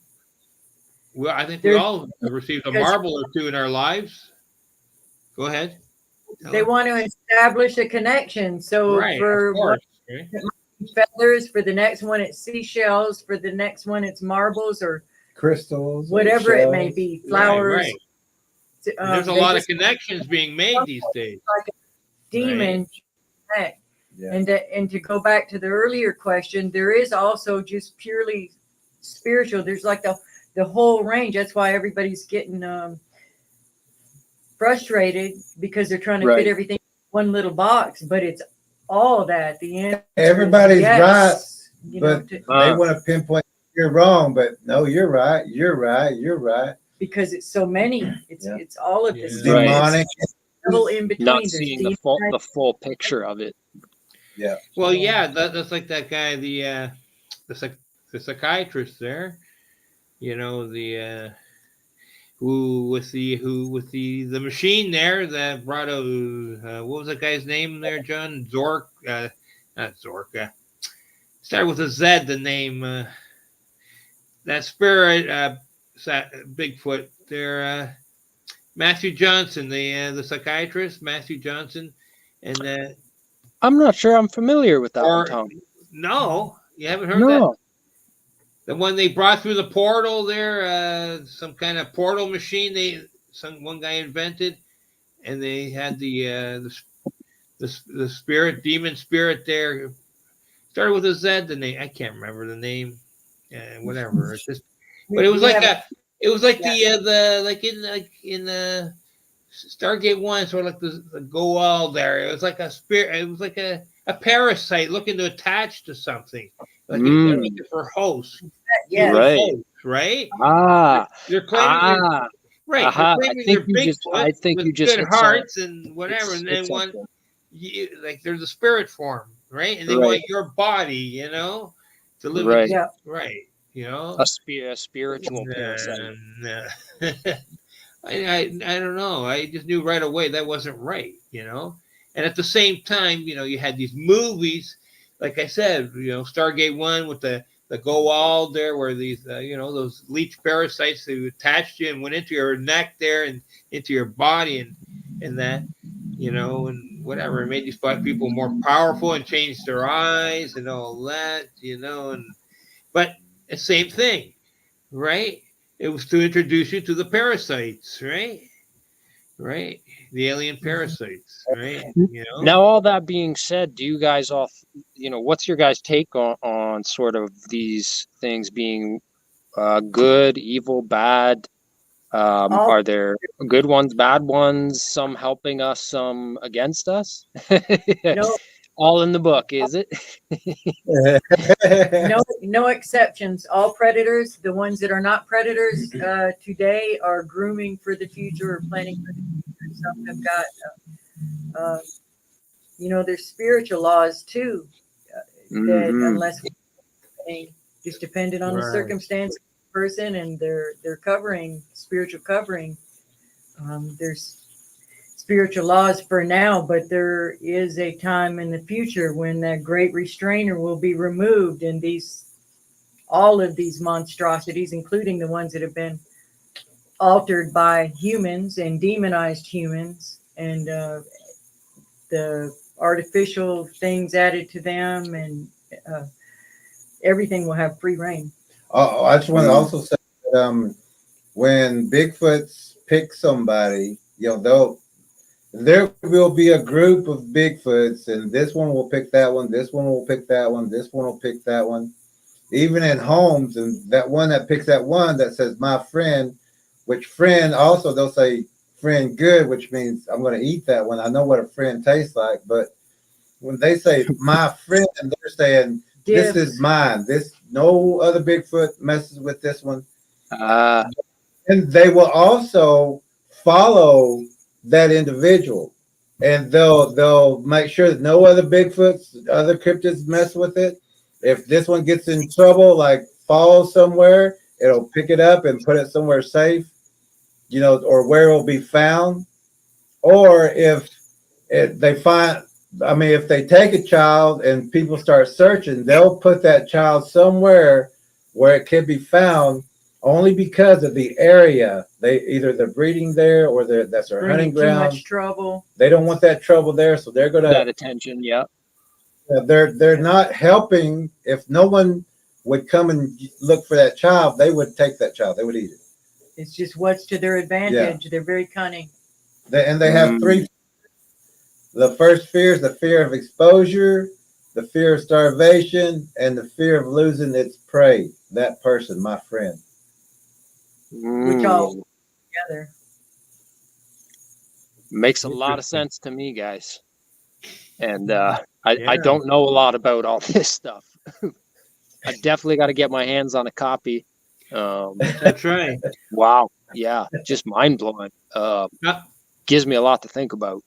Speaker 1: I think we all received a marble or 2 in our lives. Go ahead.
Speaker 6: They want to establish a connection. So for feathers, for the next one it's seashells, for the next one it's marbles or
Speaker 5: crystals,
Speaker 6: whatever it may be, flowers.
Speaker 1: There's a lot of connections being made these days.
Speaker 6: Like a demon. Right. And to go back to the earlier question, there is also just purely spiritual. There's like the whole range. That's why everybody's getting frustrated, because they're trying to fit everything in one little box, but it's all that. The end.
Speaker 5: Everybody's right, but they want to pinpoint you're wrong, but no, you're right. You're right. You're right.
Speaker 6: Because it's so many. It's all of this
Speaker 5: demonic.
Speaker 6: In between.
Speaker 7: Not seeing the full picture of it.
Speaker 5: Yeah.
Speaker 1: Well, yeah, that's like that guy, the psychiatrist there, the who with the machine there that brought out what was that guy's name there, John? Zork, not Zork. Started with a Z. The name that spirit Bigfoot there, Matthew Johnson, the psychiatrist, Matthew Johnson, and
Speaker 7: I'm not sure I'm familiar with that one, Tom.
Speaker 1: No, you haven't heard that? The one they brought through the portal there, some kind of portal machine one guy invented, and they had the demon spirit there. Started with a Z. The name I can't remember the name. Whatever. It's just, but it was like in Stargate 1, sort of like the Goa'uld there. It was like a spirit. It was like a parasite looking to attach to something. Like they're looking for hosts.
Speaker 6: Yeah.
Speaker 7: Right.
Speaker 1: Hosts, right? They're claiming right.
Speaker 7: I think you just
Speaker 1: good hearts and whatever, and then like there's a spirit form, right? And they want your body, to live.
Speaker 6: Right. Yeah.
Speaker 1: Right. you know.
Speaker 7: A spiritual parasite.
Speaker 1: I don't know. I just knew right away that wasn't right, you know. And at the same time, you know, you had these movies, like I said, you know, Stargate 1 with the go all there, where these, you know, those leech parasites that attached you and went into your neck there and into your body and that, you know, and whatever. It made these black people more powerful and changed their eyes and all that, you know. And but the same thing, right? It was to introduce you to the parasites, right? Right? The alien parasites, right? You know?
Speaker 7: Now, all that being said, do you guys all, you know, what's your guys' take on sort of these things being good, evil, bad? Are there good ones, bad ones, some helping us, some against us?
Speaker 6: No,
Speaker 7: All in the book, is it?
Speaker 6: no exceptions. All predators, the ones that are not predators today, are grooming for the future or planning for the future. Some have got, you know, there's spiritual laws too, that unless we just depended on the circumstance of the person and their covering, spiritual covering. There's spiritual laws for now, but there is a time in the future when that great restrainer will be removed, and all of these monstrosities, including the ones that have been altered by humans and demonized humans, and the artificial things added to them, and everything will have free reign.
Speaker 5: I just want to also say that, when Bigfoots pick somebody, you know, there will be a group of Bigfoots, and this one will pick that one, this one will pick that one, this one will pick that one. Even in homes, and that one that picks that one that says my friend, which friend also they'll say friend good, which means I'm going to eat that one. I know what a friend tastes like, but when they say my friend, they're saying this is mine. This no other Bigfoot messes with this one. And they will also follow that individual, and they'll make sure that no other Bigfoots, other cryptids mess with it. If this one gets in trouble, like falls somewhere, it'll pick it up and put it somewhere safe, you know, or where it'll be found. Or if they find, I mean, if they take a child and people start searching, they'll put that child somewhere where it can be found, only because of the area. They're breeding there, or that's their hunting ground.
Speaker 6: Too much trouble.
Speaker 5: They don't want that trouble there, so they're gonna
Speaker 7: That attention, yeah.
Speaker 5: They're not helping. If no one would come and look for that child, they would take that child. They would eat it.
Speaker 6: It's just what's to their advantage. Yeah. They're very cunning.
Speaker 5: They have three. The first fear is the fear of exposure, the fear of starvation, and the fear of losing its prey. That person, my friend.
Speaker 6: Which all together.
Speaker 7: Makes a lot of sense to me, guys. And I don't know a lot about all this stuff. I definitely got to get my hands on a copy.
Speaker 1: That's right.
Speaker 7: Wow. Yeah. Just mind blowing. Gives me a lot to think about.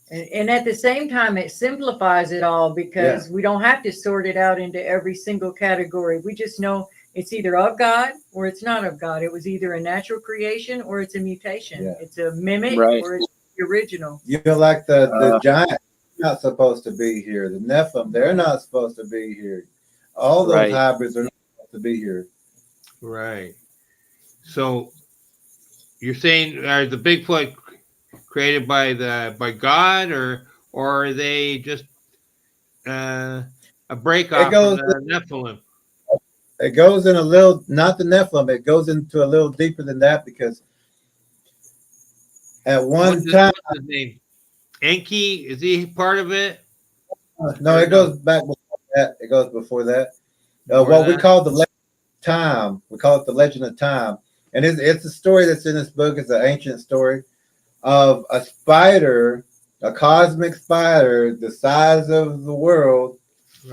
Speaker 6: And at the same time, it simplifies it all, because we don't have to sort it out into every single category. We just know it's either of God or it's not of God. It was either a natural creation or it's a mutation. Yeah. It's a mimic or it's the original.
Speaker 5: You feel like the giant not supposed to be here. The Nephilim, they're not supposed to be here. All those hybrids are not supposed to be here.
Speaker 1: Right. So you're saying, are the Bigfoot created by God, or are they just a break off from the Nephilim?
Speaker 5: It goes in a little, not the Nephilim, it goes into a little deeper than that, because at one time,
Speaker 1: what's his name? Enki, is he part of it?
Speaker 5: No, it goes back before that. It goes before that. We call the legend of time. We call it the legend of time, and it's a story that's in this book. It's an ancient story of a spider, a cosmic spider, the size of the world,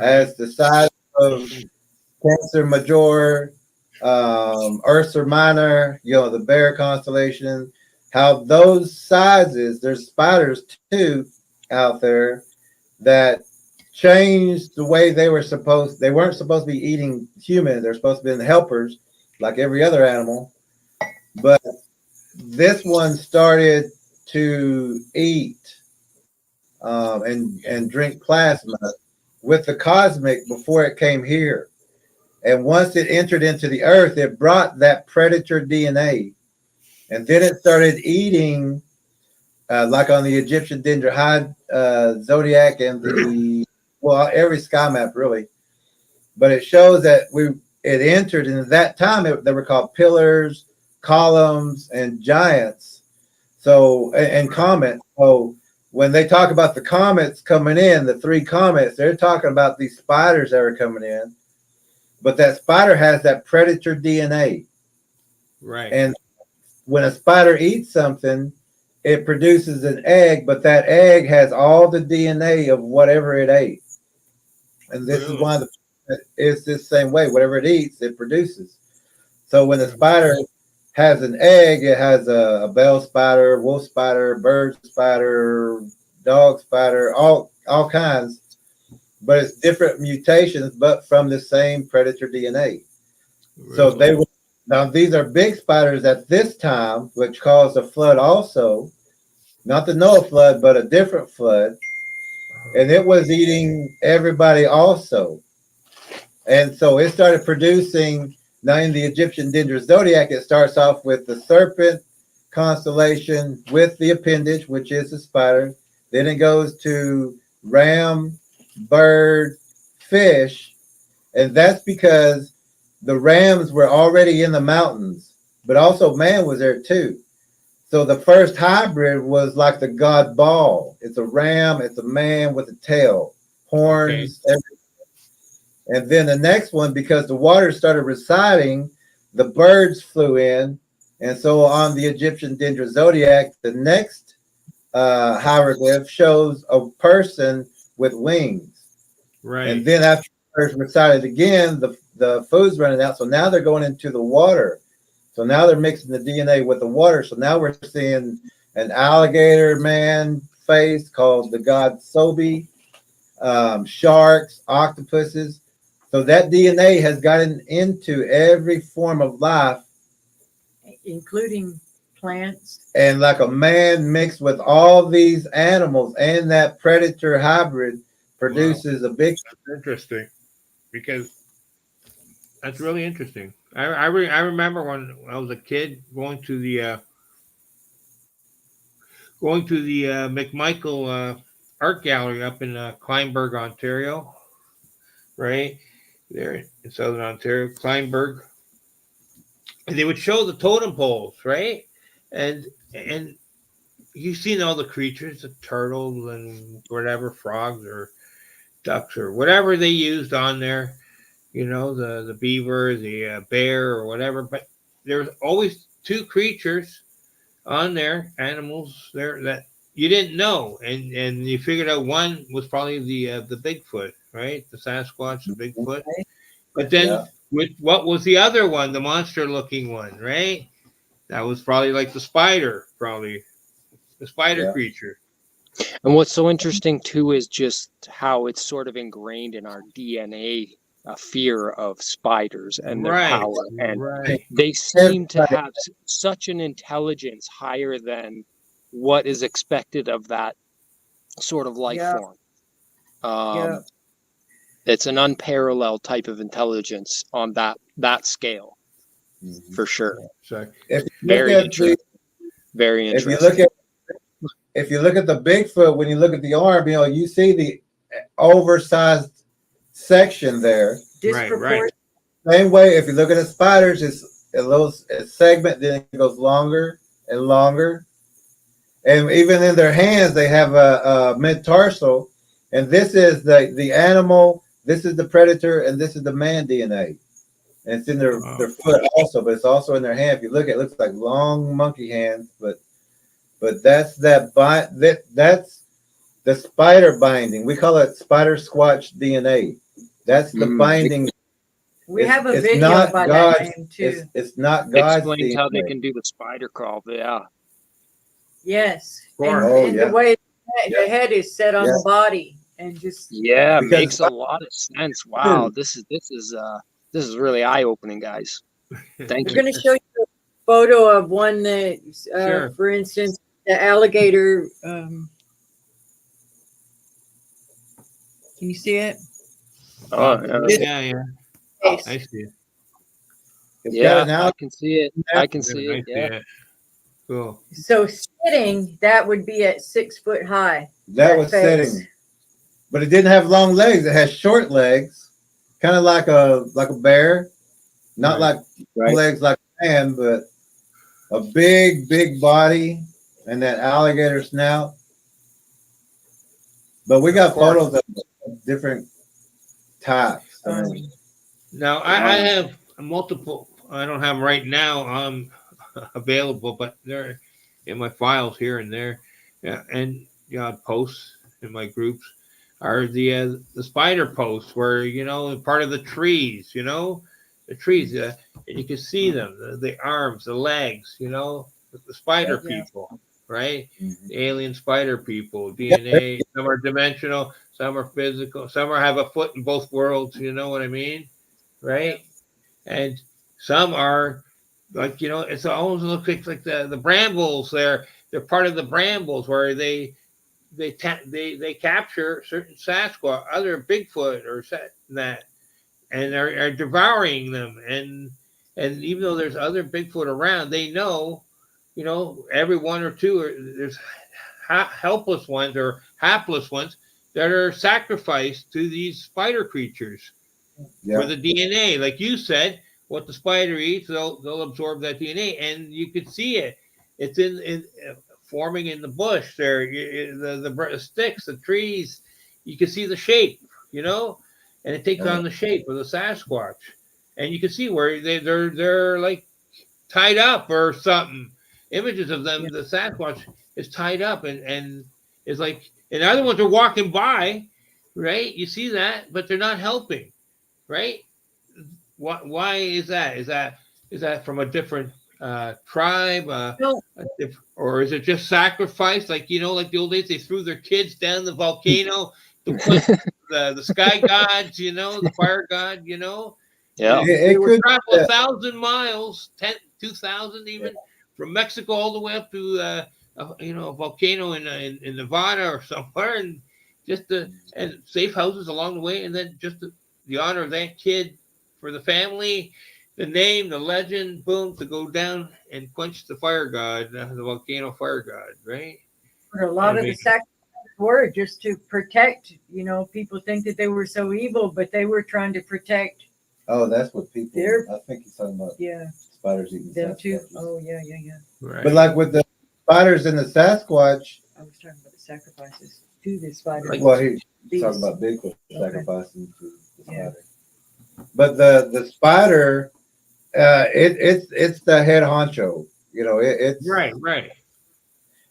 Speaker 5: as the size of Cancer Major, Ursa Minor, you know, the Bear constellation. How those sizes, there's spiders too out there that changed the way they weren't supposed to be eating humans. They're supposed to be the helpers like every other animal. But this one started to eat and drink plasma with the cosmic before it came here. And once it entered into the earth, it brought that predator DNA. And then it started eating, like on the Egyptian dendrohide zodiac and every sky map really. But it shows that it entered, and at that time they were called pillars, columns, and giants. So and comets. So when they talk about the comets coming in, the 3 comets, they're talking about these spiders that are coming in. But that spider has that predator DNA.
Speaker 1: Right.
Speaker 5: And when a spider eats something, it produces an egg, but that egg has all the DNA of whatever it ate. And this is why it's the same way. Whatever it eats, it produces. So when the spider has an egg, it has a bell spider, wolf spider, bird spider, dog spider, all kinds. But it's different mutations, but from the same predator DNA.
Speaker 1: Really?
Speaker 5: So now these are big spiders at this time, which caused a flood also. Not the Noah flood, but a different flood. And it was eating everybody also. And so it started producing, now in the Egyptian Dendra zodiac, it starts off with the serpent constellation with the appendage, which is the spider. Then it goes to ram, bird, fish. And that's because the rams were already in the mountains, but also man was there too. So the first hybrid was like the god Baal. It's a ram, it's a man with a tail, horns, everything. And then the next one, because the water started receding, the birds flew in. And so on the Egyptian Dendra zodiac, the next hieroglyph shows a person with wings.
Speaker 1: Right.
Speaker 5: And then after the birds receded again, the food's running out. So now they're going into the water. So now they're mixing the DNA with the water. So now we're seeing an alligator man face called the god Sobi, sharks, octopuses. So that DNA has gotten into every form of life,
Speaker 6: including plants.
Speaker 5: And like a man mixed with all these animals and that predator hybrid produces a big.
Speaker 1: That's interesting, because that's really interesting. I remember when I was a kid going to the McMichael Art Gallery up in Kleinburg, Ontario, right there in Southern Ontario, Kleinburg, and they would show the totem poles, right, and you've seen all the creatures, the turtles and whatever, frogs or ducks or whatever they used on there. You know, the beaver, the bear, or whatever. But there's always 2 creatures on there, animals there that you didn't know, and you figured out one was probably the Bigfoot, right? The Sasquatch, the Bigfoot. But then what was the other one? The monster-looking one, right? That was probably like the spider, creature.
Speaker 7: And what's so interesting too is just how it's sort of ingrained in our DNA. A fear of spiders and their power, and they seem to have such an intelligence higher than what is expected of that sort of life form. It's an unparalleled type of intelligence on that scale, for sure. Very interesting. Very interesting.
Speaker 5: If you look at the Bigfoot, when you look at the arm, you see the oversized section there.
Speaker 1: Right.
Speaker 5: Same way, if you look at the spiders, it's a little segment, then it goes longer and longer. And even in their hands, they have a mid-tarsal. And this is the animal, this is the predator, and this is the man DNA. And it's in their foot also, but it's also in their hand. If you look, it looks like long monkey hands, but that's that's the spider binding. We call it spider squatch DNA. That's the binding.
Speaker 6: We have a video by that name too.
Speaker 5: It's not God's
Speaker 7: Explains
Speaker 5: DNA.
Speaker 7: how they can do the spider crawl. Yeah.
Speaker 6: Yes.
Speaker 1: Sure.
Speaker 6: And the way the head is set on the body, and just
Speaker 7: Yeah,
Speaker 5: Because-
Speaker 7: makes a lot of sense. Wow, this is really eye opening, guys. Thank
Speaker 6: we're
Speaker 7: you.
Speaker 6: going to show you a photo of one that,
Speaker 1: Sure.
Speaker 6: for instance, the alligator. Can you see it?
Speaker 7: Oh,
Speaker 1: Yeah. I see it.
Speaker 5: It's
Speaker 7: yeah,
Speaker 5: got an
Speaker 7: I
Speaker 5: out.
Speaker 7: can see it. I can see
Speaker 1: I
Speaker 7: it.
Speaker 1: see
Speaker 7: Yeah.
Speaker 1: it. Cool.
Speaker 6: So sitting, that would be at 6 foot high.
Speaker 5: That was
Speaker 6: face.
Speaker 5: sitting, but it didn't have long legs. It has short legs, kind of like a bear, not
Speaker 1: Right.
Speaker 5: like
Speaker 7: Right.
Speaker 5: legs like a man, but a big body and that alligator snout. But we got
Speaker 1: Of course.
Speaker 5: photos of different types. I mean,
Speaker 1: Now I have multiple. I don't have them right now available, but they're in my files here and there. Yeah, and posts in my groups are the spider posts where part of the trees. The trees, and you can see them, the arms, the legs. The spider
Speaker 6: Yeah.
Speaker 1: people, right?
Speaker 5: mhm.
Speaker 1: The alien spider people, DNA. Some are dimensional, some are physical, some have a foot in both worlds. You know what I mean, right? And some are like it's almost looks like the brambles. They're part of the brambles where they capture certain Sasquatch, other Bigfoot or that, and are devouring them. And even though there's other Bigfoot around, they know, every one or two there's helpless ones or hapless ones that are sacrificed to these spider creatures
Speaker 5: Yeah.
Speaker 1: for the DNA. Like you said, what the spider eats, they'll absorb that DNA, and you could see it. It's in forming in the bush there, the sticks, the trees. You can see the shape, and it takes on the shape of the Sasquatch, and you can see where they're like tied up or something. Images of them, the Sasquatch is tied up and is like, and the other ones are walking by, right? You see that, but they're not helping, right? Why is that? Is that from a different tribe,
Speaker 6: No.
Speaker 1: or is it just sacrifice? Like like the old days, they threw their kids down the volcano to put the sky gods, the fire god,
Speaker 7: Yeah.
Speaker 1: And
Speaker 5: It
Speaker 1: they would
Speaker 5: could-
Speaker 1: travel 1,000 miles, 2,000 even, from Mexico all the way up to a volcano in Nevada or somewhere, and just and safe houses along the way, and then just the honor of that kid for the family, the name, the legend, boom, to go down and quench the fire god, the volcano fire god, right?
Speaker 6: But a lot of the sacrifices were just to protect. People think that they were so evil, but they were trying to protect.
Speaker 5: Oh, that's what people.
Speaker 6: They're-
Speaker 5: I think he's talking about
Speaker 6: Yeah,
Speaker 5: spiders eating
Speaker 6: them too.
Speaker 5: Sasquatches.
Speaker 6: Oh yeah.
Speaker 1: Right.
Speaker 5: But like with the spiders and the Sasquatch,
Speaker 6: I was talking about the sacrifices to the spiders.
Speaker 5: well, he's
Speaker 6: These-
Speaker 5: talking about Bigfoot
Speaker 6: Okay.
Speaker 5: sacrificing to the
Speaker 6: Yeah.
Speaker 5: spider. But the spider, it's the head honcho. It's
Speaker 1: right.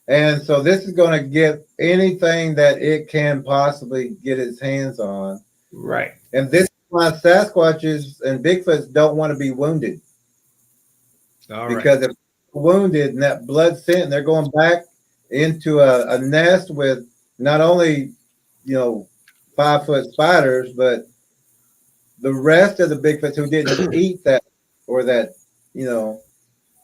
Speaker 5: And so this is going to get anything that it can possibly get its hands on.
Speaker 1: Right.
Speaker 5: And this is why Sasquatches and Bigfoots don't want to be wounded.
Speaker 1: All right.
Speaker 5: Because if they're wounded and that blood scent, they're going back into a nest with not only 5-foot spiders, but the rest of the Bigfoots who didn't eat that or that,
Speaker 1: You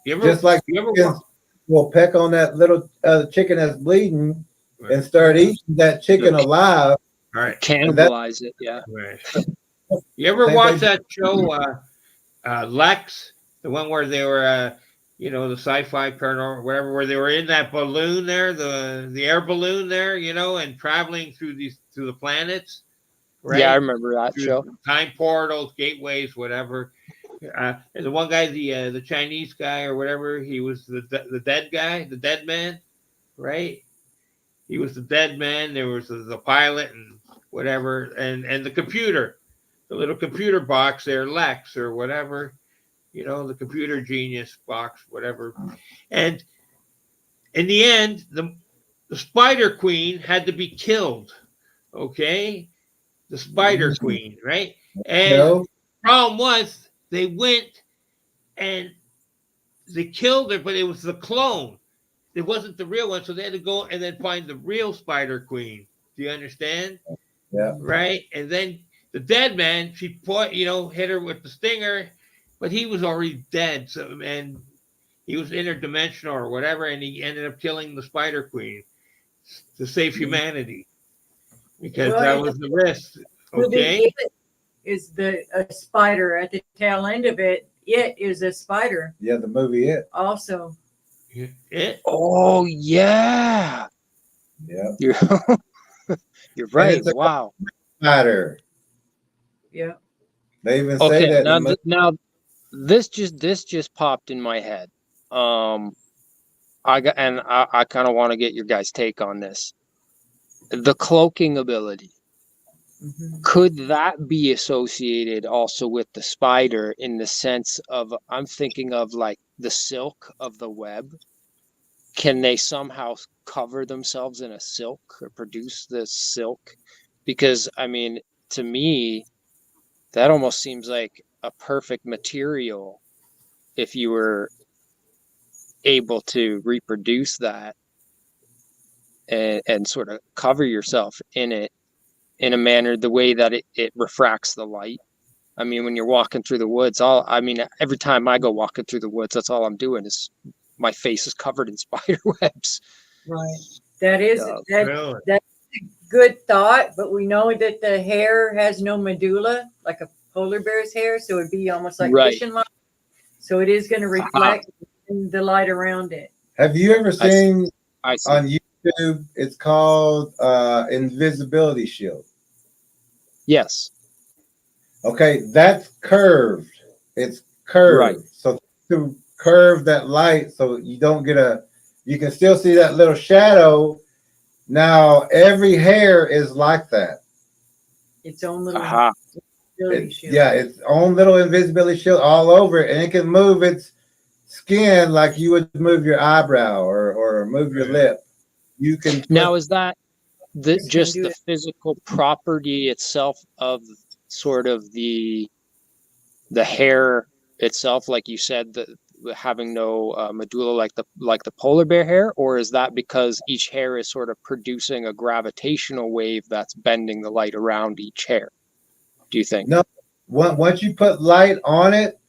Speaker 1: ever,
Speaker 5: just like
Speaker 1: you ever
Speaker 5: chickens will peck on that little chicken that's bleeding
Speaker 1: Right.
Speaker 5: and start eating that chicken alive.
Speaker 1: All right.
Speaker 7: Cannibalize it. Yeah.
Speaker 1: Right. You ever
Speaker 5: Same
Speaker 1: watch
Speaker 5: thing.
Speaker 1: that show, Lex, the one where they were, the sci-fi paranormal, whatever, where they were in that balloon there, the air balloon there, and traveling through the planets, right?
Speaker 7: Yeah, I remember that
Speaker 1: Through
Speaker 7: show.
Speaker 1: time portals, gateways, whatever. And the one guy, the Chinese guy or whatever, he was the dead guy, the dead man, right? He was the dead man. There was the pilot and whatever, and the computer, the little computer box there, Lex or whatever, the computer genius box, whatever. And in the end, the Spider Queen had to be killed. Okay, the Spider Queen, right? And
Speaker 5: No,
Speaker 1: the problem was they went and they killed her, but it was the clone. It wasn't the real one, so they had to go and then find the real Spider Queen. Do you understand?
Speaker 5: Yeah.
Speaker 1: right? And then the dead man, she hit her with the stinger, but he was already dead. So, and he was interdimensional or whatever, and he ended up killing the Spider Queen to save humanity because
Speaker 6: Well,
Speaker 1: that was the risk. Okay.
Speaker 6: It is a spider at the tail end of it. It is a spider.
Speaker 5: Yeah, the movie It.
Speaker 6: Also.
Speaker 1: It.
Speaker 7: Oh yeah.
Speaker 5: Yeah.
Speaker 7: You're right.
Speaker 5: it's a-
Speaker 7: Wow.
Speaker 5: Spider.
Speaker 6: Yeah.
Speaker 5: They even
Speaker 7: Okay.
Speaker 5: say that. in the
Speaker 7: Now this just popped in my head. I kind of want to get your guys' take on this. The cloaking ability.
Speaker 6: Mm-hmm.
Speaker 7: Could that be associated also with the spider in the sense of, I'm thinking of like the silk of the web? Can they somehow cover themselves in a silk or produce this silk? Because, I mean, to me, that almost seems like a perfect material if you were able to reproduce that and sort of cover yourself in it in a manner, the way that it refracts the light. I mean, when you're walking through the woods, every time I go walking through the woods, that's all I'm doing is my face is covered in spider webs.
Speaker 6: Right. That is
Speaker 1: Really?
Speaker 6: that's a good thought, but we know that the hair has no medulla, like a polar bear's hair, so it'd be almost like
Speaker 7: Right.
Speaker 6: fishing line. So it is going to reflect the light around it.
Speaker 5: Have you ever seen
Speaker 7: I see.
Speaker 5: on YouTube? It's called Invisibility Shield.
Speaker 7: Yes.
Speaker 5: Okay, that's curved. It's curved.
Speaker 7: Right.
Speaker 5: So to curve that light so you don't get you can still see that little shadow. Now every hair is like that.
Speaker 6: Its own little
Speaker 7: Aha.
Speaker 6: invisibility shield.
Speaker 5: Yeah, its own little invisibility shield all over it, and it can move its skin like you would move your eyebrow or move your lip. You can
Speaker 7: Now, is that
Speaker 6: This
Speaker 7: just
Speaker 6: can do
Speaker 7: the
Speaker 6: it.
Speaker 7: physical property itself of sort of the hair itself, like you said, having no medulla like the polar bear hair, or is that because each hair is sort of producing a gravitational wave that's bending the light around each hair? Do you think?
Speaker 5: No. Once you put light on it,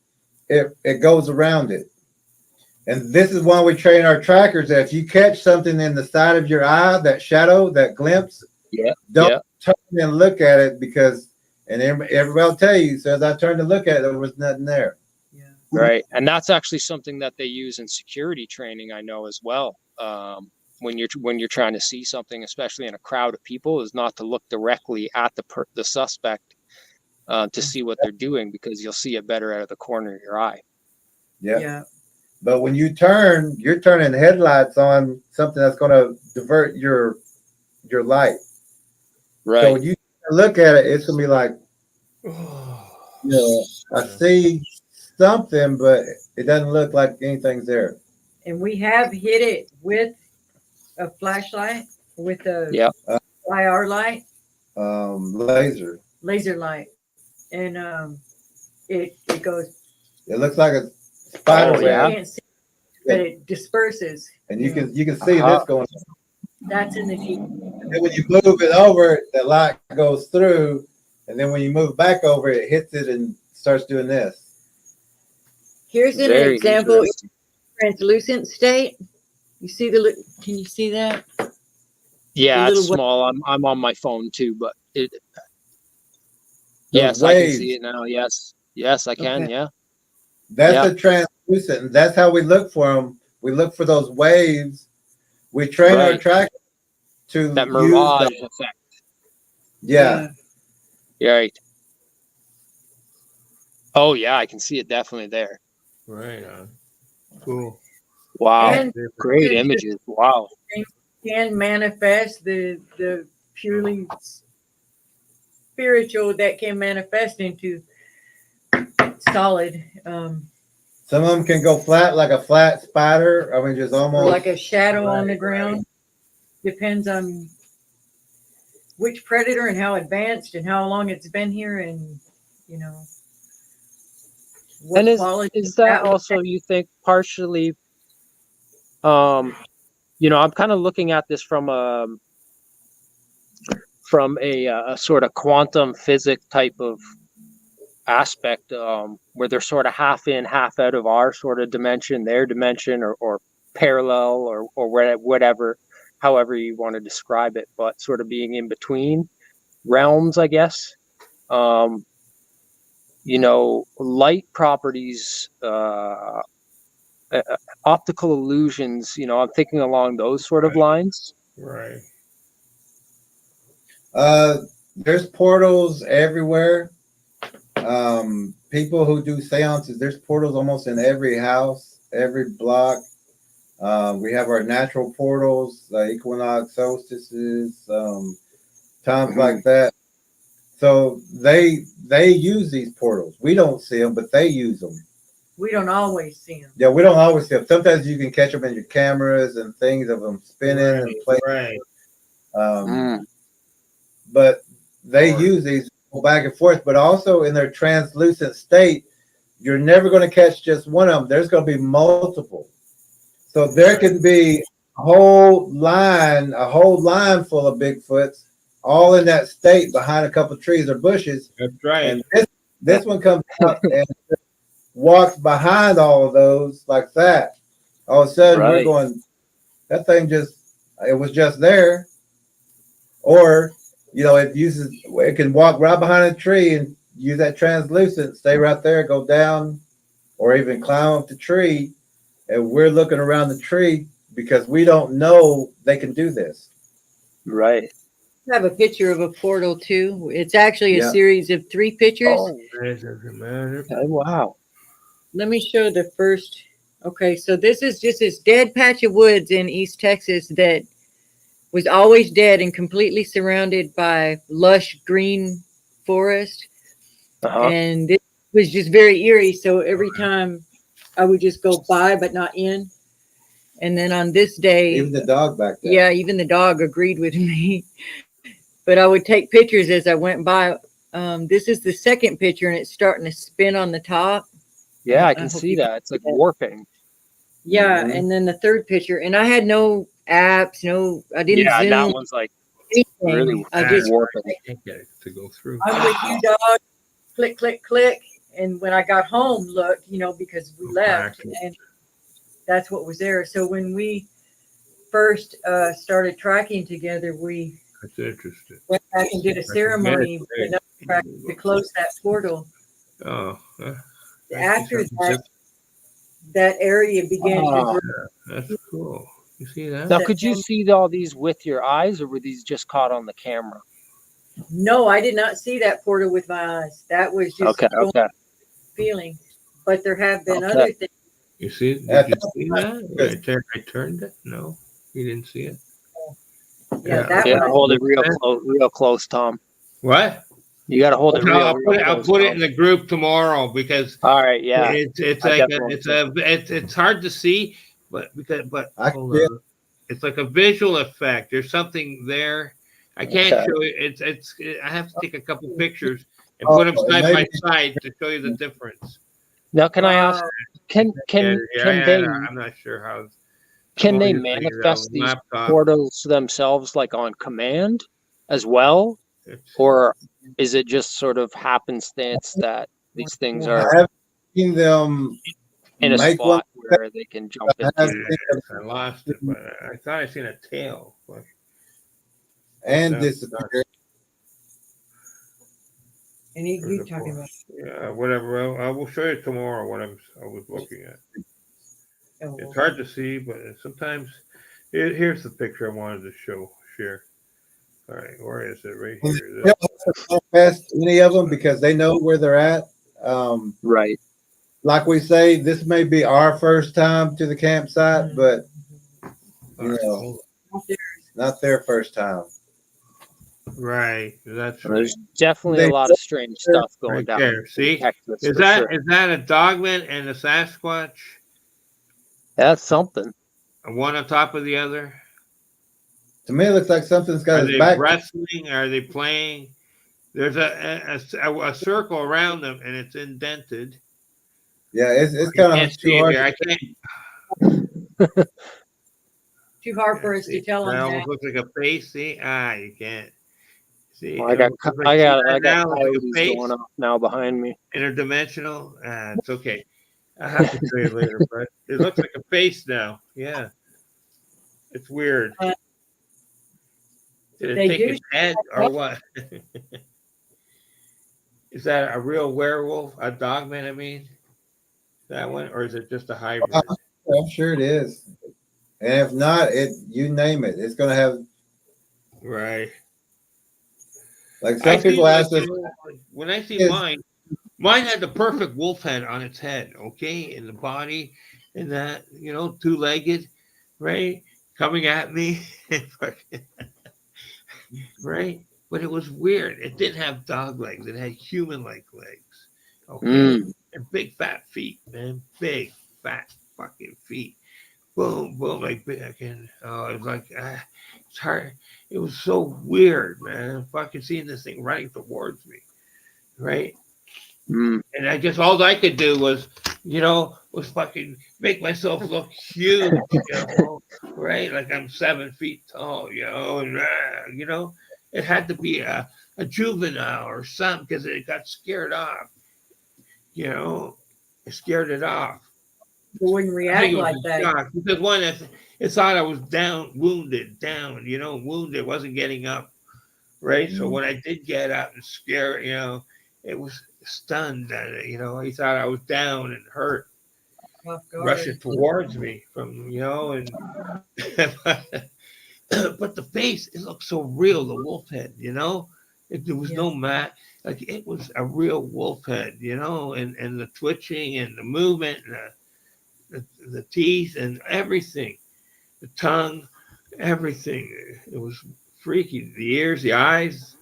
Speaker 5: it goes around it. And this is why we train our trackers that if you catch something in the side of your eye, that shadow, that glimpse, don't turn and look at it and everybody will tell you, so as I turned to look at it, there was nothing there.
Speaker 6: Yeah.
Speaker 7: Right. And that's actually something that they use in security training, I know as well. When you're trying to see something, especially in a crowd of people, is not to look directly at the suspect to see what they're doing, because you'll see it better out of the corner of your eye.
Speaker 6: Yeah.
Speaker 5: But when you turn, you're turning headlights on something that's going to divert your light.
Speaker 7: Right.
Speaker 5: So when you look at it, it's going to be like, I see something, but it doesn't look like anything's there.
Speaker 6: And we have hit it with a flashlight, with a IR light,
Speaker 5: Laser
Speaker 6: light, and it goes.
Speaker 5: It looks like a spider
Speaker 7: Oh, yeah.
Speaker 5: web,
Speaker 6: You can't see, but it disperses.
Speaker 5: and you can see this going.
Speaker 6: That's in the Jeep.
Speaker 5: And then when you move it over, the light goes through, and then when you move back over, it hits it and starts doing this.
Speaker 6: Here's an
Speaker 7: Very
Speaker 6: example in
Speaker 7: interesting.
Speaker 6: translucent state. You see can you see that?
Speaker 7: Yeah,
Speaker 6: The
Speaker 7: it's
Speaker 6: little
Speaker 7: small. I'm on my phone too, but yes, I can see it now. Yes, I can.
Speaker 6: Okay.
Speaker 7: Yeah.
Speaker 5: That's a translucent, and that's how we look for them. We look for those waves. We train our
Speaker 7: Right.
Speaker 5: track to
Speaker 7: That
Speaker 5: use
Speaker 7: mirage
Speaker 5: them.
Speaker 7: effect.
Speaker 5: Yeah.
Speaker 7: Right. Oh yeah, I can see it definitely there.
Speaker 1: Right on. Cool.
Speaker 7: Wow.
Speaker 6: And
Speaker 7: Great images. Wow.
Speaker 6: can manifest the purely spiritual that can manifest into solid,
Speaker 5: Some of them can go flat like a flat spider. I mean, just
Speaker 6: or
Speaker 5: almost
Speaker 6: like a shadow on the
Speaker 5: Right,
Speaker 6: ground. Depends on which predator and how advanced and how long it's been here, and what
Speaker 7: And
Speaker 6: quality
Speaker 7: is that
Speaker 6: would
Speaker 7: also, you think, partially I'm kind of looking at this from from a sort of quantum physics type of aspect, where they're sort of half in, half out of our sort of dimension, their dimension, or parallel, or whatever, however you want to describe it, but sort of being in between realms, I guess. Light properties, optical illusions, I'm thinking along those sort of lines.
Speaker 1: Right.
Speaker 5: There's portals everywhere. People who do seances, there's portals almost in every house, every block. We have our natural portals, equinox, solstices, times like that. So they use these portals. We don't see them, but they use them.
Speaker 6: We don't always see them.
Speaker 5: Yeah, we don't always see them. Sometimes you can catch them in your cameras and things of them spinning and playing.
Speaker 1: Right.
Speaker 5: But they use these back and forth, but also in their translucent state, you're never going to catch just one of them. There's going to be multiple. So there can be a whole line full of Bigfoots, all in that state behind a couple of trees or bushes.
Speaker 1: That's right.
Speaker 5: And this one comes up and walks behind all of those like that. All of a sudden, we're going, that thing it was just there. Or, it can walk right behind a tree and use that translucent, stay right there, go down, or even climb up the tree. And we're looking around the tree because we don't know they can do this.
Speaker 7: Right.
Speaker 6: I have a picture of a portal too. It's actually a series of 3 pictures.
Speaker 7: Oh,
Speaker 1: It doesn't matter.
Speaker 7: wow.
Speaker 6: Let me show the first. Okay, so this is just this dead patch of woods in East Texas that was always dead and completely surrounded by lush green forest. And it was just very eerie. So every time I would just go by, but not in. And then on this day,
Speaker 5: Even the dog back there.
Speaker 6: yeah, even the dog agreed with me. But I would take pictures as I went by. This is the second picture, and it's starting to spin on the top.
Speaker 7: Yeah, I can see that. It's like warping.
Speaker 6: Yeah, and then the third picture, and I had no apps, I didn't
Speaker 7: Yeah,
Speaker 6: Zoom.
Speaker 7: that one's like
Speaker 6: anything.
Speaker 7: really
Speaker 6: I just
Speaker 7: warping.
Speaker 1: I can't get it to go through.
Speaker 6: I'm with you, dog. Click, click, click. And when I got home, look, because we left, and that's what was there. So when we first started tracking together, we
Speaker 1: That's interesting.
Speaker 6: went back and did a ceremony to close that portal.
Speaker 1: Oh.
Speaker 6: After that area began to grow.
Speaker 1: That's cool. You see that?
Speaker 7: Now, could you see all these with your eyes, or were these just caught on the camera?
Speaker 6: No, I did not see that portal with my eyes. That was just
Speaker 7: Okay.
Speaker 6: feeling. But there have been other things.
Speaker 1: You see? Did you see that? I turned it. No, you didn't see it.
Speaker 6: Yeah, that
Speaker 7: Yeah,
Speaker 6: one.
Speaker 7: hold it real close, Tom.
Speaker 1: What?
Speaker 7: You got to hold it
Speaker 1: No,
Speaker 7: real.
Speaker 1: I'll put it in the group tomorrow because.
Speaker 7: All right. Yeah.
Speaker 1: It's
Speaker 7: I
Speaker 1: like
Speaker 7: definitely-
Speaker 1: it's hard to see, but
Speaker 5: I
Speaker 1: hold
Speaker 5: can-
Speaker 1: on. It's like a visual effect. There's something there. I can't show you. It's. I have to take a couple pictures and put them side by side to show you the difference.
Speaker 7: Now, can I ask? Can they?
Speaker 1: I'm not sure how.
Speaker 7: Can they
Speaker 1: Well, you think
Speaker 7: manifest these
Speaker 1: laptop.
Speaker 7: portals themselves, like on command, as well, or is it just sort of happenstance that these things
Speaker 5: I
Speaker 7: are
Speaker 5: haven't seen them
Speaker 7: in a
Speaker 5: make
Speaker 7: spot where they can jump
Speaker 5: I have
Speaker 7: into?
Speaker 5: seen them
Speaker 1: I lost it, but I thought I seen a tail. But
Speaker 5: and
Speaker 1: No,
Speaker 5: disappear.
Speaker 6: And you talking about?
Speaker 1: yeah, whatever. I will show you tomorrow what I was looking at.
Speaker 6: Oh,
Speaker 1: It's hard to see, but sometimes here's the picture I wanted to share. All right, where is it? Right here.
Speaker 5: You don't have to manifest any of them because they know where they're at.
Speaker 7: Right.
Speaker 5: Like we say, this may be our first time to the campsite, but not their first time.
Speaker 1: Right, that's
Speaker 7: There's definitely a lot of strange stuff going
Speaker 1: right
Speaker 7: down
Speaker 1: there. See,
Speaker 7: Texas,
Speaker 1: is
Speaker 7: for
Speaker 1: that
Speaker 7: sure.
Speaker 1: is that a dogman and a Sasquatch?
Speaker 7: That's something.
Speaker 1: One on top of the other?
Speaker 5: To me, it looks like something's got
Speaker 1: Are
Speaker 5: his
Speaker 1: they
Speaker 5: back.
Speaker 1: wrestling? Are they playing? There's a circle around them, and it's indented.
Speaker 5: Yeah, it's
Speaker 1: I
Speaker 5: kind
Speaker 1: can't
Speaker 5: of
Speaker 1: see
Speaker 5: too
Speaker 1: it
Speaker 5: hard.
Speaker 1: here. I can't.
Speaker 6: too hard for us to tell
Speaker 1: That
Speaker 6: them
Speaker 1: almost
Speaker 6: that.
Speaker 1: looks like a face. See? You can't. See,
Speaker 7: Well, I got
Speaker 1: now like a
Speaker 7: coyotes
Speaker 1: face,
Speaker 7: going off now behind me.
Speaker 1: interdimensional. It's okay. I have to show you later, but it looks like a face now. Yeah, it's weird.
Speaker 6: Uh,
Speaker 1: Did it
Speaker 6: they
Speaker 1: take
Speaker 6: do
Speaker 1: its head or what? Is that a real werewolf? A dogman, I mean? That one? Or is it just a hybrid?
Speaker 5: I'm sure it is. And if not, you name it. It's going to have,
Speaker 1: Right.
Speaker 5: like some people ask us.
Speaker 1: When I see
Speaker 5: Is-
Speaker 1: mine had the perfect wolf head on its head, okay? In the body, and that, two-legged, right? Coming at me. Right? But it was weird. It didn't have dog legs. It had human-like legs. Okay? And big fat feet, man. Big fat fucking feet. Boom, boom, like big. And it was like, it's hard. It was so weird, man. Fucking seeing this thing running towards me. Right? And I guess all I could do was fucking make myself look huge, right? Like I'm 7 feet tall, and it had to be a juvenile or something because it got scared off, it scared it off.
Speaker 6: It wouldn't react like that.
Speaker 1: Shock, because one, it thought I was wounded, wasn't getting up, right? So when I did get up and scare, it was stunned that he thought I was down and hurt, rushing towards me from and but the face, it looked so real, the wolf head, there was no mat, like it was a real wolf head, and the twitching and the movement and the teeth and everything, the tongue, everything. It was freaky. The ears, the eyes,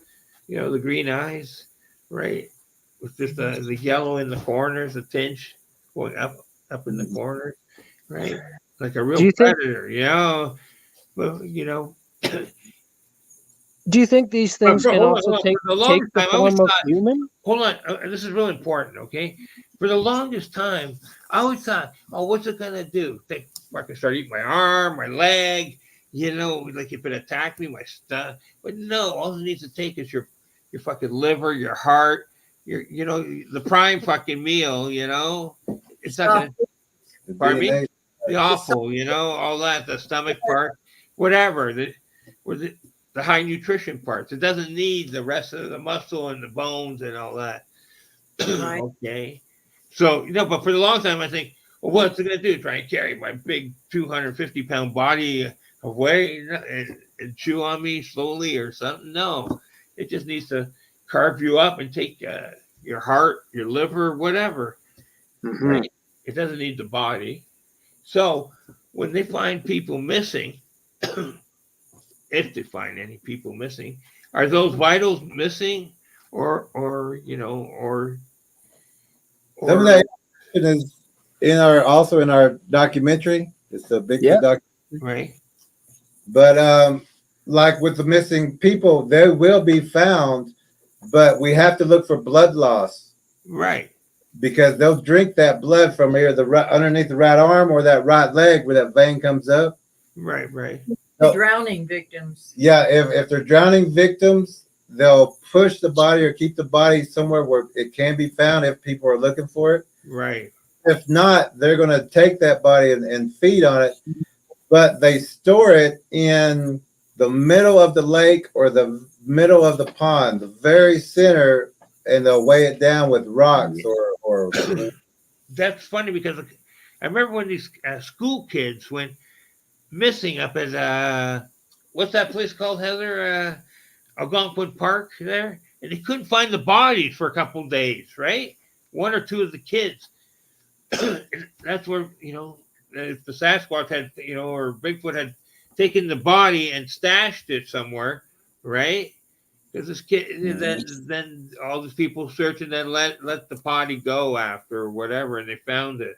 Speaker 1: the green eyes, right? With just the yellow in the corners, the tinge going up in the corners, right? Like a real predator, Well,
Speaker 7: Do you think these things can also take the form of human?
Speaker 1: Hold on, this is really important, okay? For the longest time, I always thought, what's it gonna do? Fucking start eating my arm, my leg, like if it attacked me, my stomach. But no, all it needs to take is your fucking liver, your heart, the prime fucking meal, It's not gonna, pardon me? The awful, all that, the stomach part, whatever, the high nutrition parts. It doesn't need the rest of the muscle and the bones and all that. Right. Okay. So, but for the long time, I think, well, what's it going to do? Try and carry my big 250-pound body away and chew on me slowly or something? No. It just needs to carve you up and take your heart, your liver, whatever. Right? It doesn't need the body. So when they find people missing, if they find any people missing, are those vitals missing, or
Speaker 5: some of that is also in our documentary. It's a big documentary,
Speaker 1: right?
Speaker 5: But like with the missing people, they will be found, but we have to look for blood loss,
Speaker 1: right?
Speaker 5: Because they'll drink that blood from either underneath the right arm or that right leg where that vein comes up.
Speaker 1: Right.
Speaker 6: Drowning victims.
Speaker 5: Yeah, if they're drowning victims, they'll push the body or keep the body somewhere where it can be found if people are looking for it.
Speaker 1: Right.
Speaker 5: If not, they're going to take that body and feed on it, but they store it in the middle of the lake or the middle of the pond, the very center, and they'll weigh it down with rocks or.
Speaker 1: That's funny because I remember when these school kids went missing up at what's that place called, Heather? Algonquin Park there, and they couldn't find the bodies for a couple of days, right? One or two of the kids. That's where if the Sasquatch had or Bigfoot had taken the body and stashed it somewhere, right? Because this kid, then all these people searching, then let the body go after or whatever, and they found it.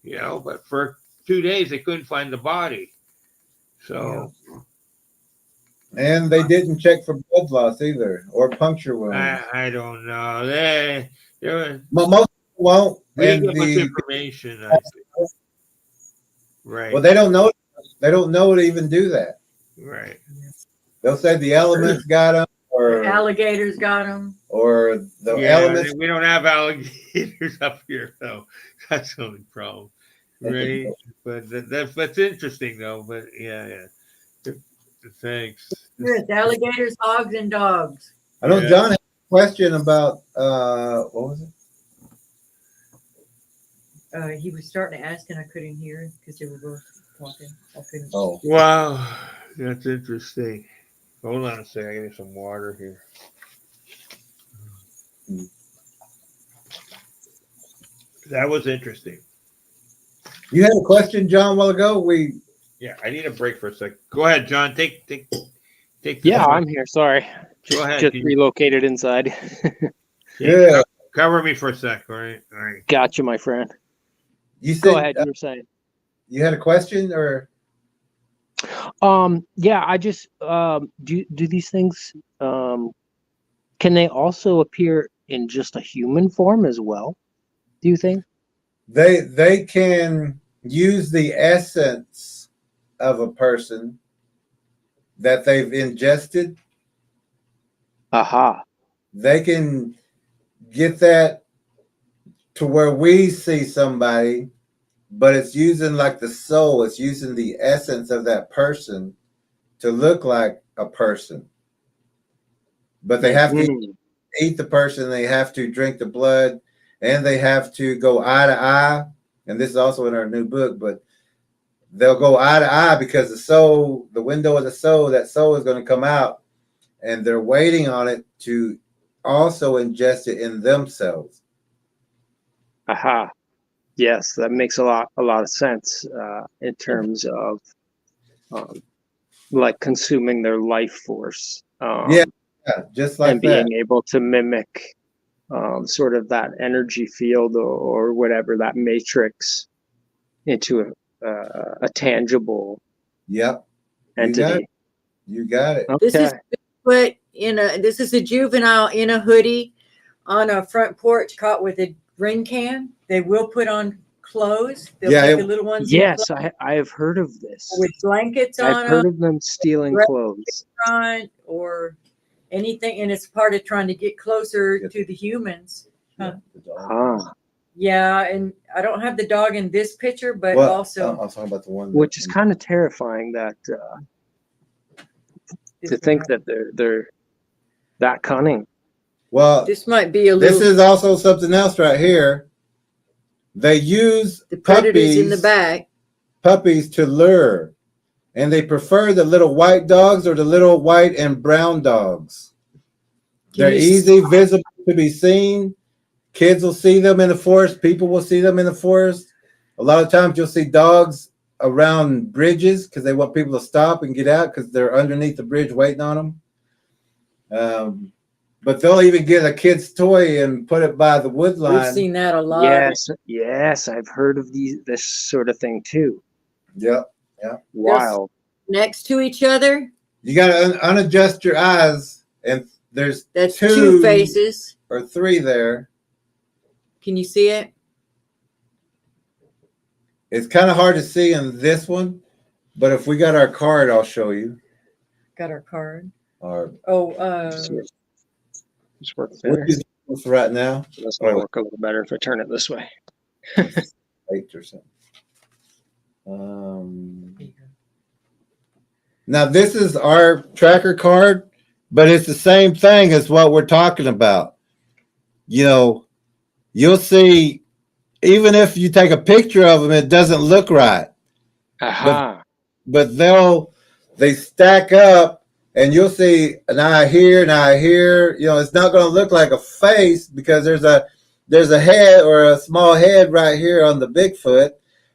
Speaker 1: But for 2 days they couldn't find the body. So.
Speaker 5: And they didn't check for blood loss either, or puncture wounds.
Speaker 1: I don't know. They
Speaker 5: most won't.
Speaker 1: We didn't get much information. I think. Right.
Speaker 5: Well, they don't know. They don't know to even do that.
Speaker 1: Right.
Speaker 5: They'll say the elements got them, or
Speaker 6: Alligators got them.
Speaker 5: or the
Speaker 1: Yeah,
Speaker 5: elements.
Speaker 1: we don't have alligators up here, so that's the only problem, right? But that's interesting though. But yeah. Thanks.
Speaker 6: Yes, alligators, hogs, and dogs.
Speaker 5: I know
Speaker 1: Yeah.
Speaker 5: John had a question about what was it?
Speaker 6: He was starting to ask, and I couldn't hear because they were both talking. I couldn't.
Speaker 5: Oh,
Speaker 1: Wow, that's interesting. Hold on a second, I need some water here. That was interesting.
Speaker 5: you had a question, John, a while ago.
Speaker 1: Yeah, I need a break for a sec. Go ahead, John. Take. The
Speaker 7: Yeah,
Speaker 1: floor.
Speaker 7: I'm here. Sorry.
Speaker 1: Go ahead.
Speaker 7: Just
Speaker 1: Can you-
Speaker 7: relocated inside.
Speaker 5: Yeah.
Speaker 1: Cover me for a sec. All right. All right.
Speaker 7: Gotcha, my friend.
Speaker 5: You said
Speaker 7: Go ahead. You were saying.
Speaker 5: you had a question, or
Speaker 7: Yeah, I just do these things can they also appear in just a human form as well? Do you think?
Speaker 5: they can use the essence of a person that they've ingested.
Speaker 7: Aha.
Speaker 5: They can get that to where we see somebody, but it's using like the soul, it's using the essence of that person to look like a person. But they have to eat the person, they have to drink the blood, and they have to go eye to eye. And this is also in our new book, but they'll go eye to eye because the soul, the window of the soul, that soul is going to come out, and they're waiting on it to also ingest it in themselves.
Speaker 7: Aha. Yes, that makes a lot of sense in terms of like consuming their life force.
Speaker 5: Yeah, just like
Speaker 7: and
Speaker 5: that.
Speaker 7: being able to mimic sort of that energy field or whatever, that matrix into a tangible
Speaker 5: Yep.
Speaker 7: entity.
Speaker 5: You got it.
Speaker 6: This is
Speaker 7: Okay.
Speaker 6: put in a. This is a juvenile in a hoodie on a front porch, caught with a ring can. They will put on clothes. They'll
Speaker 5: Yeah,
Speaker 6: put
Speaker 5: it-
Speaker 6: the little ones in
Speaker 7: Yes,
Speaker 6: clothes
Speaker 7: I have heard of this.
Speaker 6: with blankets on
Speaker 7: I've heard
Speaker 6: them
Speaker 7: of them stealing
Speaker 6: Right.
Speaker 7: clothes.
Speaker 6: front or anything, and it's part of trying to get closer
Speaker 5: Yes.
Speaker 6: to the humans.
Speaker 5: Yeah, the dog.
Speaker 7: Ah,
Speaker 6: Yeah, and I don't have the dog in this picture, but
Speaker 5: Well,
Speaker 6: also
Speaker 5: I'm talking about the one.
Speaker 7: which is kind of terrifying that to think that they're that cunning.
Speaker 5: Well,
Speaker 6: this might be a
Speaker 5: this
Speaker 6: little.
Speaker 5: is also something else right here. They use
Speaker 6: The predators in the back.
Speaker 5: puppies to lure, and they prefer the little white dogs or the little white and brown dogs.
Speaker 6: Can
Speaker 5: They're
Speaker 6: you
Speaker 5: easy, visible to be seen. Kids will see them in the forest. People will see them in the forest. A lot of times you'll see dogs around bridges because they want people to stop and get out because they're underneath the bridge waiting on them. But they'll even get a kid's toy and put it by the wood
Speaker 6: We've
Speaker 5: line.
Speaker 6: seen that a lot.
Speaker 7: Yes, I've heard of this sort of thing too.
Speaker 5: Yep.
Speaker 7: Wild.
Speaker 6: Next to each other.
Speaker 5: You got to unadjust your eyes, and there's
Speaker 6: That's
Speaker 5: two
Speaker 6: two faces.
Speaker 5: or three there.
Speaker 6: Can you see it?
Speaker 5: It's kind of hard to see in this one, but if we got our card, I'll show you.
Speaker 6: Got our card.
Speaker 5: Our
Speaker 6: Oh,
Speaker 7: Just work
Speaker 5: we're
Speaker 7: there.
Speaker 5: using this right now.
Speaker 7: This might work a little better if I turn it this way.
Speaker 5: 8 or something. Now this is our tracker card, but it's the same thing as what we're talking about. You know, you'll see, even if you take a picture of them, it doesn't look right.
Speaker 7: Aha.
Speaker 5: But they stack up, and you'll see an eye here, an eye here. You know, it's not going to look like a face because there's a head or a small head right here on the Bigfoot,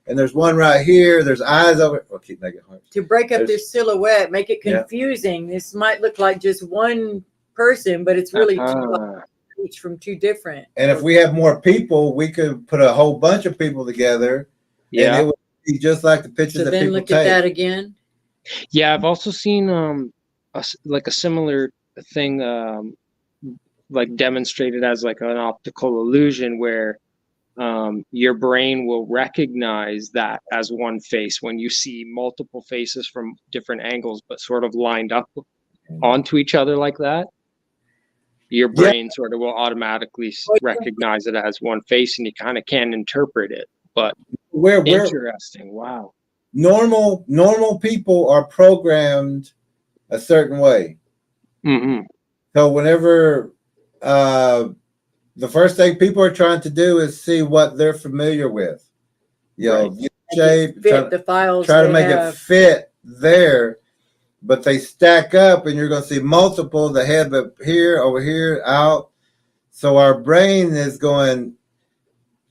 Speaker 5: and there's one right here. There's eyes over. I'll keep making hearts.
Speaker 6: to break up
Speaker 5: There's-
Speaker 6: this silhouette, make it
Speaker 5: Yeah.
Speaker 6: confusing. This might look like just one person, but it's really two
Speaker 7: Aha.
Speaker 6: each from two different.
Speaker 5: And if we have more people, we could put a whole bunch of people together, and
Speaker 7: Yeah.
Speaker 5: it would be just like the pictures
Speaker 6: So
Speaker 5: that
Speaker 6: then
Speaker 5: people
Speaker 6: look
Speaker 5: take.
Speaker 6: at that again.
Speaker 7: Yeah, I've also seen like a similar thing like demonstrated as like an optical illusion where your brain will recognize that as one face when you see multiple faces from different angles but sort of lined up onto each other like that. your brain sort of will automatically recognize it as one face, and you kind of can't interpret it. But
Speaker 5: we're
Speaker 7: interesting. Wow.
Speaker 5: normal people are programmed a certain way.
Speaker 7: Mm-hmm.
Speaker 5: So whenever the first thing people are trying to do is see what they're familiar with. You know, shape,
Speaker 6: fit the files.
Speaker 5: Try to make
Speaker 6: have.
Speaker 5: it fit there, but they stack up, and you're going to see multiple. The head up here, over here, out. So our brain is going,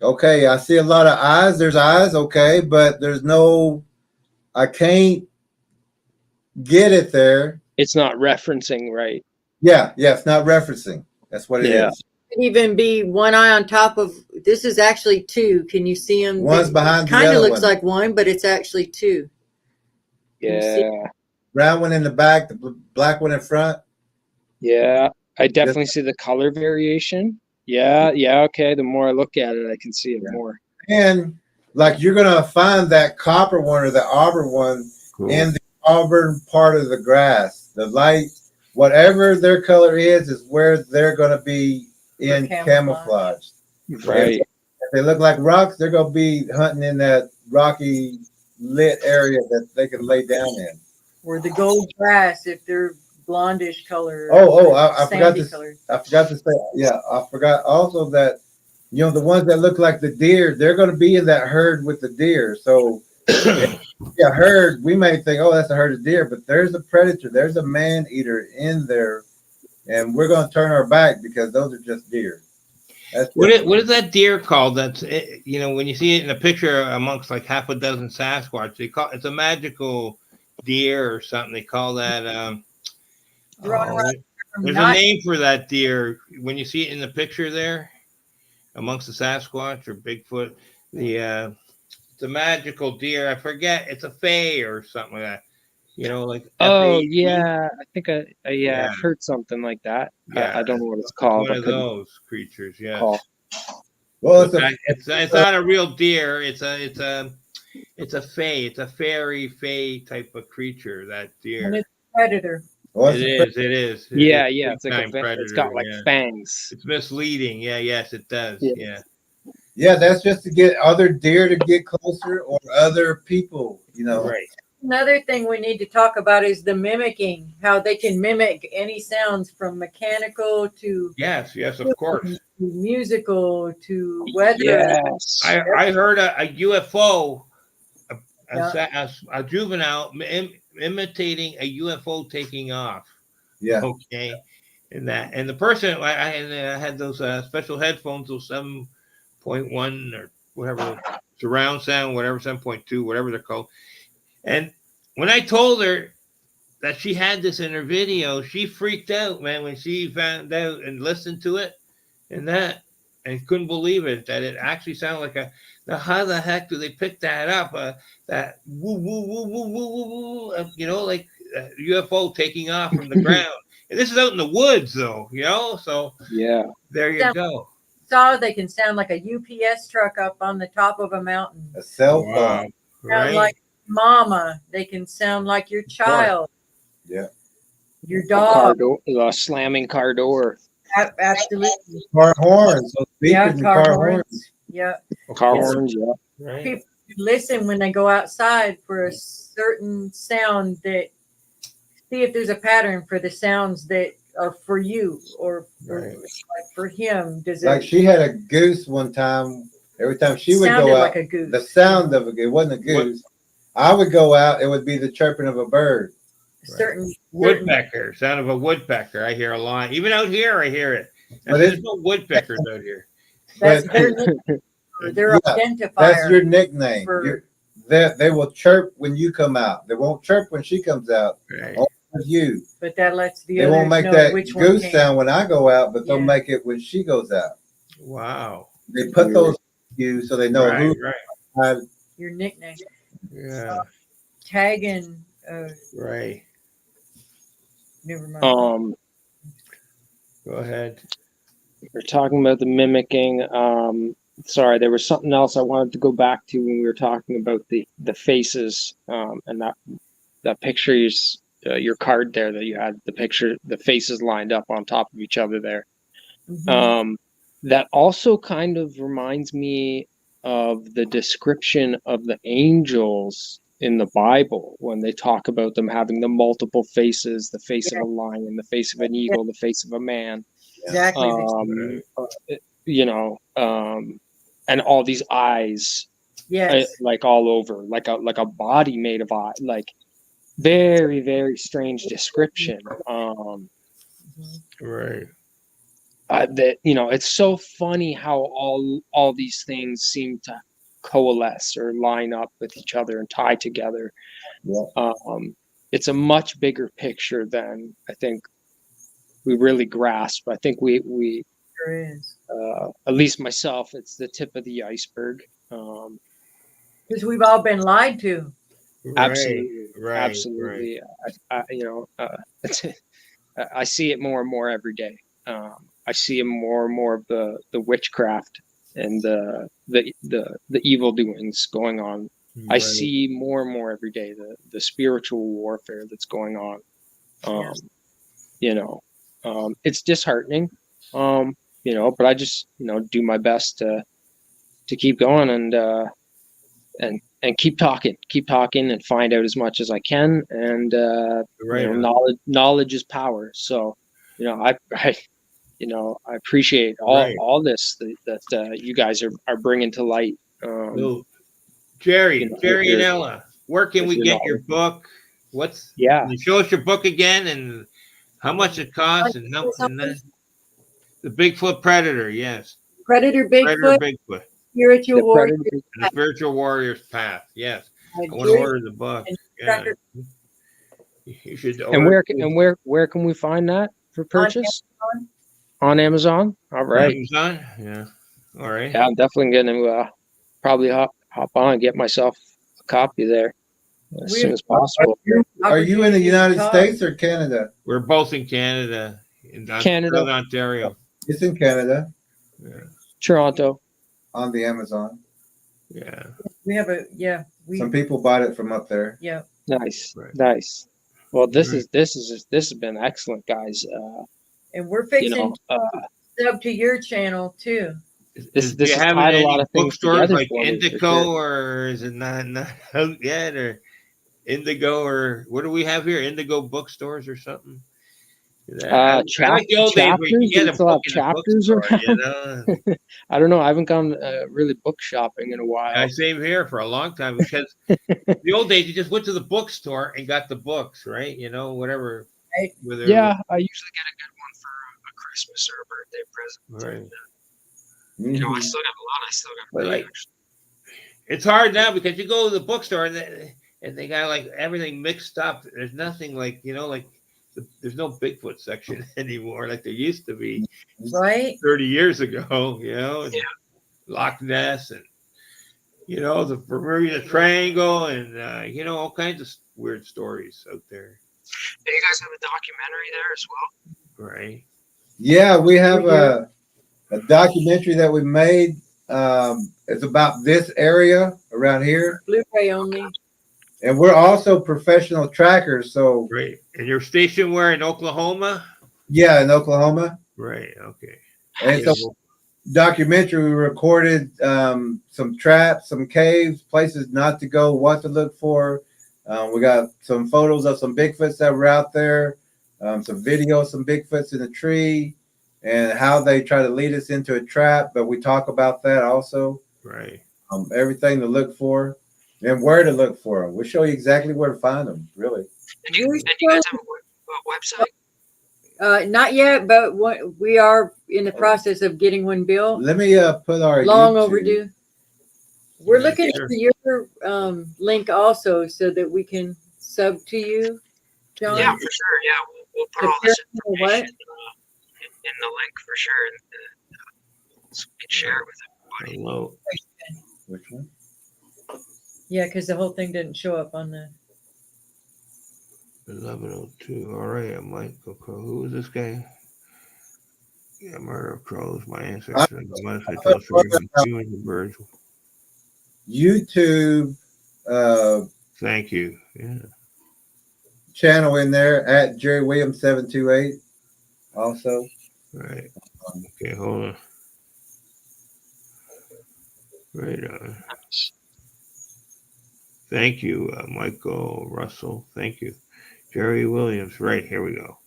Speaker 5: okay, I see a lot of eyes. There's eyes, okay, but there's no. I can't get it there.
Speaker 7: It's not referencing right.
Speaker 5: Yeah, it's not referencing. That's what it is.
Speaker 6: Could even be one eye on top of. This is actually two. Can you see them?
Speaker 5: One's behind the other.
Speaker 6: Kind of looks like one, but it's actually two.
Speaker 7: Yeah.
Speaker 5: Brown one in the back, the black one in front.
Speaker 7: Yeah, I definitely see the color variation. Yeah, okay. The more I look at it, I can see it more.
Speaker 5: And like you're gonna find that copper one or the auburn one in the auburn part of the grass. The light, whatever their color is where they're gonna be in camouflage.
Speaker 7: Right.
Speaker 5: If they look like rocks, they're gonna be hunting in that rocky lit area that they can lay down in.
Speaker 6: Or the gold grass if they're blondish color.
Speaker 5: I forgot to
Speaker 6: color.
Speaker 5: I forgot to say, yeah, I forgot also that, you know, the ones that look like the deer, they're going to be in that herd with the deer. So, yeah, herd, we may think, oh, that's a herd of deer, but there's a predator, there's a man eater in there, and we're going to turn our back because those are just deer.
Speaker 1: What is that deer called? That's, you know, when you see it in a picture amongst like half a dozen Sasquatch, they call it's a magical deer or something. They call that. There's a name for that deer. When you see it in the picture there, amongst the Sasquatch or Bigfoot, it's a magical deer. I forget. It's a fae or something like that. You know, like
Speaker 7: oh yeah, I think I've heard something like that.
Speaker 1: Yeah,
Speaker 7: I don't know what it's called.
Speaker 1: One of those creatures. Yeah.
Speaker 5: Well,
Speaker 1: it's not a real deer. It's a fae. It's a fairy fae type of creature. That deer.
Speaker 6: And it's a predator.
Speaker 1: It is.
Speaker 7: Yeah. It's like it's got like fangs.
Speaker 1: It's misleading. Yeah. Yes, it does. Yeah.
Speaker 5: Yeah, that's just to get other deer to get closer or other people. You know.
Speaker 1: Right.
Speaker 6: Another thing we need to talk about is the mimicking, how they can mimic any sounds from mechanical to
Speaker 1: yes, of course,
Speaker 6: to musical to weather.
Speaker 7: Yes.
Speaker 1: I heard a UFO, a juvenile imitating a UFO taking off.
Speaker 5: Yeah.
Speaker 1: Okay. And the person I had those special headphones, those 7.1 or whatever surround sound, whatever 7.2, whatever they're called. And when I told her that she had this in her video, she freaked out, man, when she found out and listened to it and couldn't believe it, that it actually sounded like a. Now, how the heck do they pick that up? That woo, woo, woo, woo, woo, woo, woo, you know, like a UFO taking off from the ground. And this is out in the woods, though, you know? So,
Speaker 7: yeah,
Speaker 1: there you go.
Speaker 6: They can sound like a UPS truck up on the top of a mountain.
Speaker 5: A cell phone.
Speaker 1: Wow.
Speaker 6: Sound like mama. They can sound like your child.
Speaker 5: Yeah.
Speaker 6: Your dog.
Speaker 7: A slamming car door.
Speaker 6: Absolutely.
Speaker 5: Car horns.
Speaker 6: Car horns. Yeah.
Speaker 7: Car horns, yeah.
Speaker 1: Right.
Speaker 6: People listen when they go outside for a certain sound that see if there's a pattern for the sounds that are for you or like for him. Does it
Speaker 5: like she had a goose one time. Every time she would go out,
Speaker 6: like a goose.
Speaker 5: the sound of a goose, it wasn't a goose. I would go out, it would be the chirping of a bird.
Speaker 6: Certain
Speaker 1: woodpecker, sound of a woodpecker. I hear a lot. Even out here, I hear it. And there's no woodpeckers out here.
Speaker 6: That's their identifier.
Speaker 5: That's your nickname. They will chirp when you come out. They won't chirp when she comes out.
Speaker 1: Right.
Speaker 5: Only with you.
Speaker 6: But that lets the
Speaker 5: They
Speaker 6: others
Speaker 5: won't make
Speaker 6: know
Speaker 5: that
Speaker 6: which
Speaker 5: goose
Speaker 6: one
Speaker 5: sound when I go out, but they'll make it when she goes out.
Speaker 1: Wow.
Speaker 5: They put those you so they know who.
Speaker 1: Right.
Speaker 6: Your nickname.
Speaker 1: Yeah.
Speaker 6: Tagging.
Speaker 1: Right.
Speaker 6: Never mind.
Speaker 1: Go ahead.
Speaker 7: We're talking about the mimicking. Sorry, there was something else I wanted to go back to when we were talking about the faces, and that picture your card there that you had the picture, the faces lined up on top of each other there.
Speaker 6: Mhm.
Speaker 7: That also kind of reminds me of the description of the angels in the Bible when they talk about them having the multiple faces, the face of a lion, the face of an eagle, the face of a man.
Speaker 6: Exactly.
Speaker 7: You know, and all these eyes,
Speaker 6: Yes.
Speaker 7: like all over, like a body made of eye, like very, very strange description.
Speaker 6: Mhm.
Speaker 1: Right.
Speaker 7: That, you know, it's so funny how all these things seem to coalesce or line up with each other and tie together.
Speaker 5: Yeah.
Speaker 7: It's a much bigger picture than I think we really grasp. I think we
Speaker 6: Sure is.
Speaker 7: at least myself, it's the tip of the iceberg.
Speaker 6: Because we've all been lied to.
Speaker 7: Absolutely,
Speaker 1: Right.
Speaker 7: absolutely. You know, I see it more and more every day. I see more and more of the witchcraft and the evil doings going on. I
Speaker 1: Right.
Speaker 7: see more and more every day the spiritual warfare that's going on. You know, it's disheartening. You know, but I just, you know, do my best to keep going and keep talking and find out as much as I can. And
Speaker 1: Right.
Speaker 7: you know, knowledge is power. So, you know, I you know, I appreciate
Speaker 1: Right.
Speaker 7: all this that you guys are bringing to light.
Speaker 1: So, Jerry,
Speaker 7: You know,
Speaker 1: Jerry and
Speaker 7: your-
Speaker 1: Ella, where can
Speaker 7: with
Speaker 1: we
Speaker 7: your
Speaker 1: get your
Speaker 7: knowledge.
Speaker 1: book? What's
Speaker 7: Yeah.
Speaker 1: Can you show us your book again and how much it costs and then the Bigfoot Predator, yes.
Speaker 6: Predator
Speaker 1: Predator
Speaker 6: Bigfoot,
Speaker 1: Bigfoot.
Speaker 6: Spiritual
Speaker 7: The
Speaker 6: Warrior,
Speaker 7: Predator.
Speaker 1: And the Spiritual Warrior's Path, yes. I want to
Speaker 6: Jewish
Speaker 1: order the book.
Speaker 6: and
Speaker 1: Yeah.
Speaker 6: Tracker
Speaker 1: You should
Speaker 7: And
Speaker 1: order
Speaker 7: where can we find that for
Speaker 6: on
Speaker 7: purchase?
Speaker 6: Amazon.
Speaker 7: On Amazon. All right.
Speaker 1: Amazon. Yeah. All right.
Speaker 7: Yeah, I'm definitely going to probably hop on and get myself a copy there as soon as possible.
Speaker 5: Are you in the
Speaker 6: Opportunity to
Speaker 5: United
Speaker 6: talk.
Speaker 5: States or Canada?
Speaker 1: We're both in Canada, in
Speaker 7: Canada.
Speaker 1: Northern Ontario.
Speaker 5: It's in Canada
Speaker 1: Yeah.
Speaker 7: Toronto.
Speaker 5: on the Amazon.
Speaker 1: Yeah.
Speaker 6: We have
Speaker 5: Some people bought it from up there.
Speaker 6: yeah.
Speaker 7: Nice.
Speaker 1: Right.
Speaker 7: Nice. Well, this
Speaker 1: Right.
Speaker 7: has been excellent, guys.
Speaker 6: And we're
Speaker 7: You
Speaker 6: fixing
Speaker 7: know,
Speaker 6: to sub to your channel too.
Speaker 7: This
Speaker 1: Do you
Speaker 7: has
Speaker 1: have
Speaker 7: tied a
Speaker 1: any
Speaker 7: lot of things
Speaker 1: bookstores
Speaker 7: together
Speaker 1: like
Speaker 7: for me, for
Speaker 1: Indigo,
Speaker 7: sure.
Speaker 1: or is it not out yet? Or Indigo, or what do we have here? Indigo bookstores or something? I like the old days where you could
Speaker 7: chapters.
Speaker 1: get
Speaker 7: We
Speaker 1: a
Speaker 7: still
Speaker 1: book
Speaker 7: have
Speaker 1: in a
Speaker 7: chapters
Speaker 1: bookstore, you
Speaker 7: around.
Speaker 1: know?
Speaker 7: I don't know. I haven't gone really book shopping in a while.
Speaker 1: Yeah, same here for a long time, because the old days you just went to the bookstore and got the books, right? You know, whatever.
Speaker 6: Right.
Speaker 1: Whether
Speaker 7: Yeah, I usually get a good one for a Christmas or a birthday present.
Speaker 1: right.
Speaker 7: You know, I
Speaker 5: Mhm.
Speaker 7: still got a lot. I still got
Speaker 1: But,
Speaker 7: really
Speaker 1: like, it's hard now because you go to the bookstore and they got like everything mixed up. There's nothing like, you know, like there's no Bigfoot section anymore like there used to be
Speaker 6: Right?
Speaker 1: 30 years ago, you know, and
Speaker 7: Yeah.
Speaker 1: Loch Ness and, you know, the Bermuda Triangle and, you know, all kinds of weird stories out there.
Speaker 7: Do you guys have a documentary there as well?
Speaker 1: Right.
Speaker 5: Yeah, we have a documentary that we made. It's about this area around here,
Speaker 6: Blu-ray only.
Speaker 5: and we're also professional trackers. So
Speaker 1: Right. And your station where in Oklahoma?
Speaker 5: yeah, in Oklahoma,
Speaker 1: Right. Okay.
Speaker 5: and
Speaker 1: Yeah,
Speaker 5: it's a documentary. We recorded some traps, some caves, places not to go, what to look for. We got some photos of some Bigfoots that were out there, some video of some Bigfoots in a tree, and how they try to lead us into a trap. But we talk about that also.
Speaker 1: right.
Speaker 5: Everything to look for and where to look for them. We'll show you exactly where to find them, really.
Speaker 7: And you guys have a website?
Speaker 6: Not yet, but we are in the process of getting one built.
Speaker 5: Let me put our
Speaker 6: Long
Speaker 5: YouTube.
Speaker 6: overdue. We're
Speaker 1: Yeah,
Speaker 6: looking
Speaker 1: sure.
Speaker 6: for your link also so that we can sub to you, John.
Speaker 7: Yeah, for sure. Yeah, we'll put all
Speaker 6: The
Speaker 7: this
Speaker 6: paranormal
Speaker 7: information
Speaker 6: what?
Speaker 7: in the link for sure, and so we can share it with everybody.
Speaker 1: Hello.
Speaker 5: Which one?
Speaker 6: Yeah, because the whole thing didn't show up on the.
Speaker 1: 1102. All right, Michael Crow. Who is this guy? Yeah, murder of crows. My ancestors. The birds.
Speaker 5: YouTube.
Speaker 1: Thank you. Yeah.
Speaker 5: channel in there at Jerry Williams 728. Also,
Speaker 1: Right. Okay, hold on. Right on. Thank you, Michael Russell. Thank you. Jerry Williams. Right, here we go.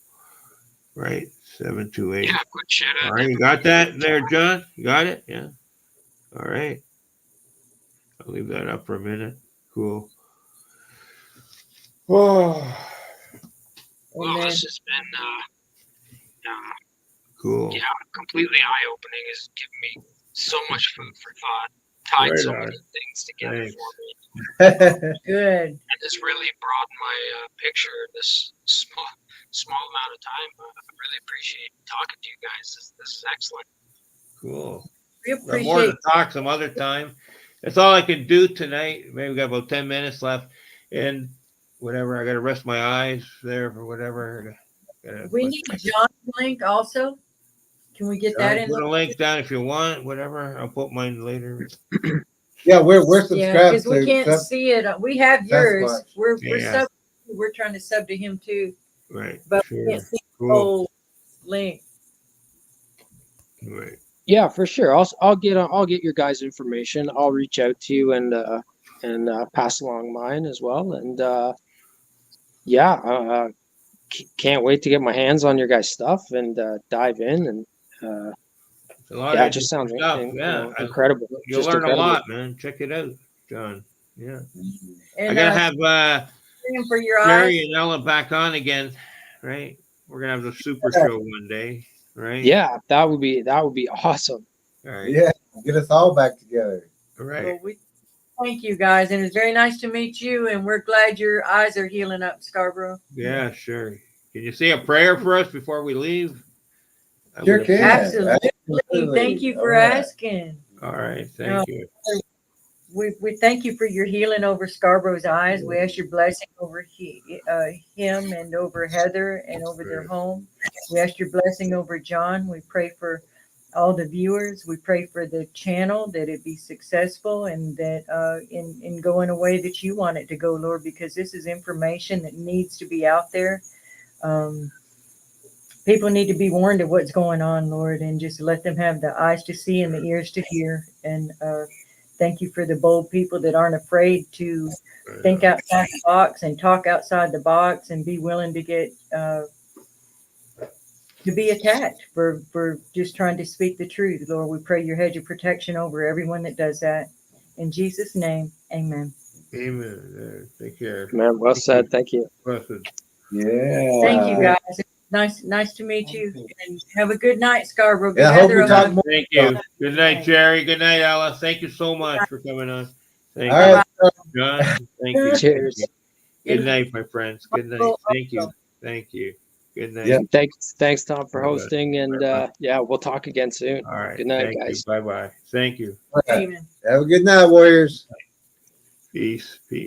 Speaker 1: Right, 728.
Speaker 7: Yeah, good shit.
Speaker 1: All right, you got that there, John? You got it? Yeah. All right. I'll leave that up for a minute. Cool. Oh,
Speaker 6: And then,
Speaker 7: This has been
Speaker 1: cool.
Speaker 7: completely eye-opening. It's given me so much food for thought. Tied
Speaker 1: Right
Speaker 7: so
Speaker 1: on.
Speaker 7: many things together
Speaker 1: Thanks.
Speaker 7: for me.
Speaker 6: good.
Speaker 7: And it's really broadened my picture in this small amount of time. I really appreciate talking to you guys. This is excellent.
Speaker 1: Cool.
Speaker 6: We
Speaker 1: Got more to
Speaker 6: appreciate
Speaker 1: talk some other time. That's all I can do tonight. Maybe we got about 10 minutes left. And whatever, I got to rest my eyes there for whatever.
Speaker 6: We need John's link also. Can we get that in?
Speaker 1: Put a link down if you want, whatever. I'll put mine later.
Speaker 5: yeah, we're
Speaker 6: Yeah,
Speaker 5: subscribed
Speaker 6: because we
Speaker 5: to.
Speaker 6: can't see it. We have yours.
Speaker 5: Sasquatch.
Speaker 6: We're we're trying to sub to him too,
Speaker 1: Right.
Speaker 6: but
Speaker 1: Sure.
Speaker 6: we can't see the
Speaker 1: Cool.
Speaker 6: whole link.
Speaker 1: Right.
Speaker 7: Yeah, for sure. I'll get your guys' information. I'll reach out to you and pass along mine as well. And can't wait to get my hands on your guys' stuff and dive in. And
Speaker 1: A lot
Speaker 7: yeah,
Speaker 1: of
Speaker 7: it just sounds
Speaker 1: stuff.
Speaker 7: incredible.
Speaker 1: You'll
Speaker 7: Just
Speaker 1: learn
Speaker 7: incredible.
Speaker 1: a lot, man. Check it out, John. Yeah. I
Speaker 6: And
Speaker 1: gotta have
Speaker 6: same for your eyes.
Speaker 1: Jerry and Ella back on again, right? We're gonna have the super show one day, right?
Speaker 7: Yeah, that would be awesome.
Speaker 1: All right.
Speaker 5: Yeah, get us all back together.
Speaker 1: All right.
Speaker 6: Well, we thank you guys, and it's very nice to meet you. And we're glad your eyes are healing up, Scarborough.
Speaker 1: Yeah, sure. Can you say a prayer for us before we leave? I
Speaker 5: Sure
Speaker 1: would-
Speaker 5: can.
Speaker 6: Absolutely.
Speaker 5: Absolutely.
Speaker 6: Thank you for
Speaker 5: All right.
Speaker 6: asking.
Speaker 1: All right. Thank you.
Speaker 6: We thank you for your healing over Scarborough's eyes. We ask your blessing over him and over Heather and over their home. We ask your blessing over John. We pray for all the viewers. We pray for the channel that it be successful and that in going a way that you want it to go, Lord, because this is information that needs to be out there. People need to be warned of what's going on, Lord, and just let them have the eyes to see and the ears to hear. And thank you for the bold people that aren't afraid to think outside the box and talk outside the box and be willing to get to be attacked for just trying to speak the truth. Lord, we pray your hedge of protection over everyone that does that. In Jesus' name, amen.
Speaker 1: Amen. Take care.
Speaker 7: Man, well said. Thank you.
Speaker 1: Blessed.
Speaker 5: Yeah.
Speaker 6: Thank you, guys. Nice to meet you. And have a good night, Scarborough.
Speaker 5: Yeah, I hope we talk more.
Speaker 1: Thank you. Good night, Jerry. Good night, Ella. Thank you so much for coming on. Thank
Speaker 5: All
Speaker 1: you,
Speaker 5: right.
Speaker 1: John. Thank you.
Speaker 7: Cheers.
Speaker 1: Good night, my friends. Good night. Thank you. Thank you. Good night.
Speaker 5: Yeah.
Speaker 7: Thanks, Tom, for hosting. And we'll talk again soon.
Speaker 1: All right.
Speaker 7: Good night,
Speaker 1: Thank
Speaker 7: guys.
Speaker 1: you. Bye bye. Thank you.
Speaker 6: Amen.
Speaker 5: Have a good night, Warriors.
Speaker 1: Peace. Peace.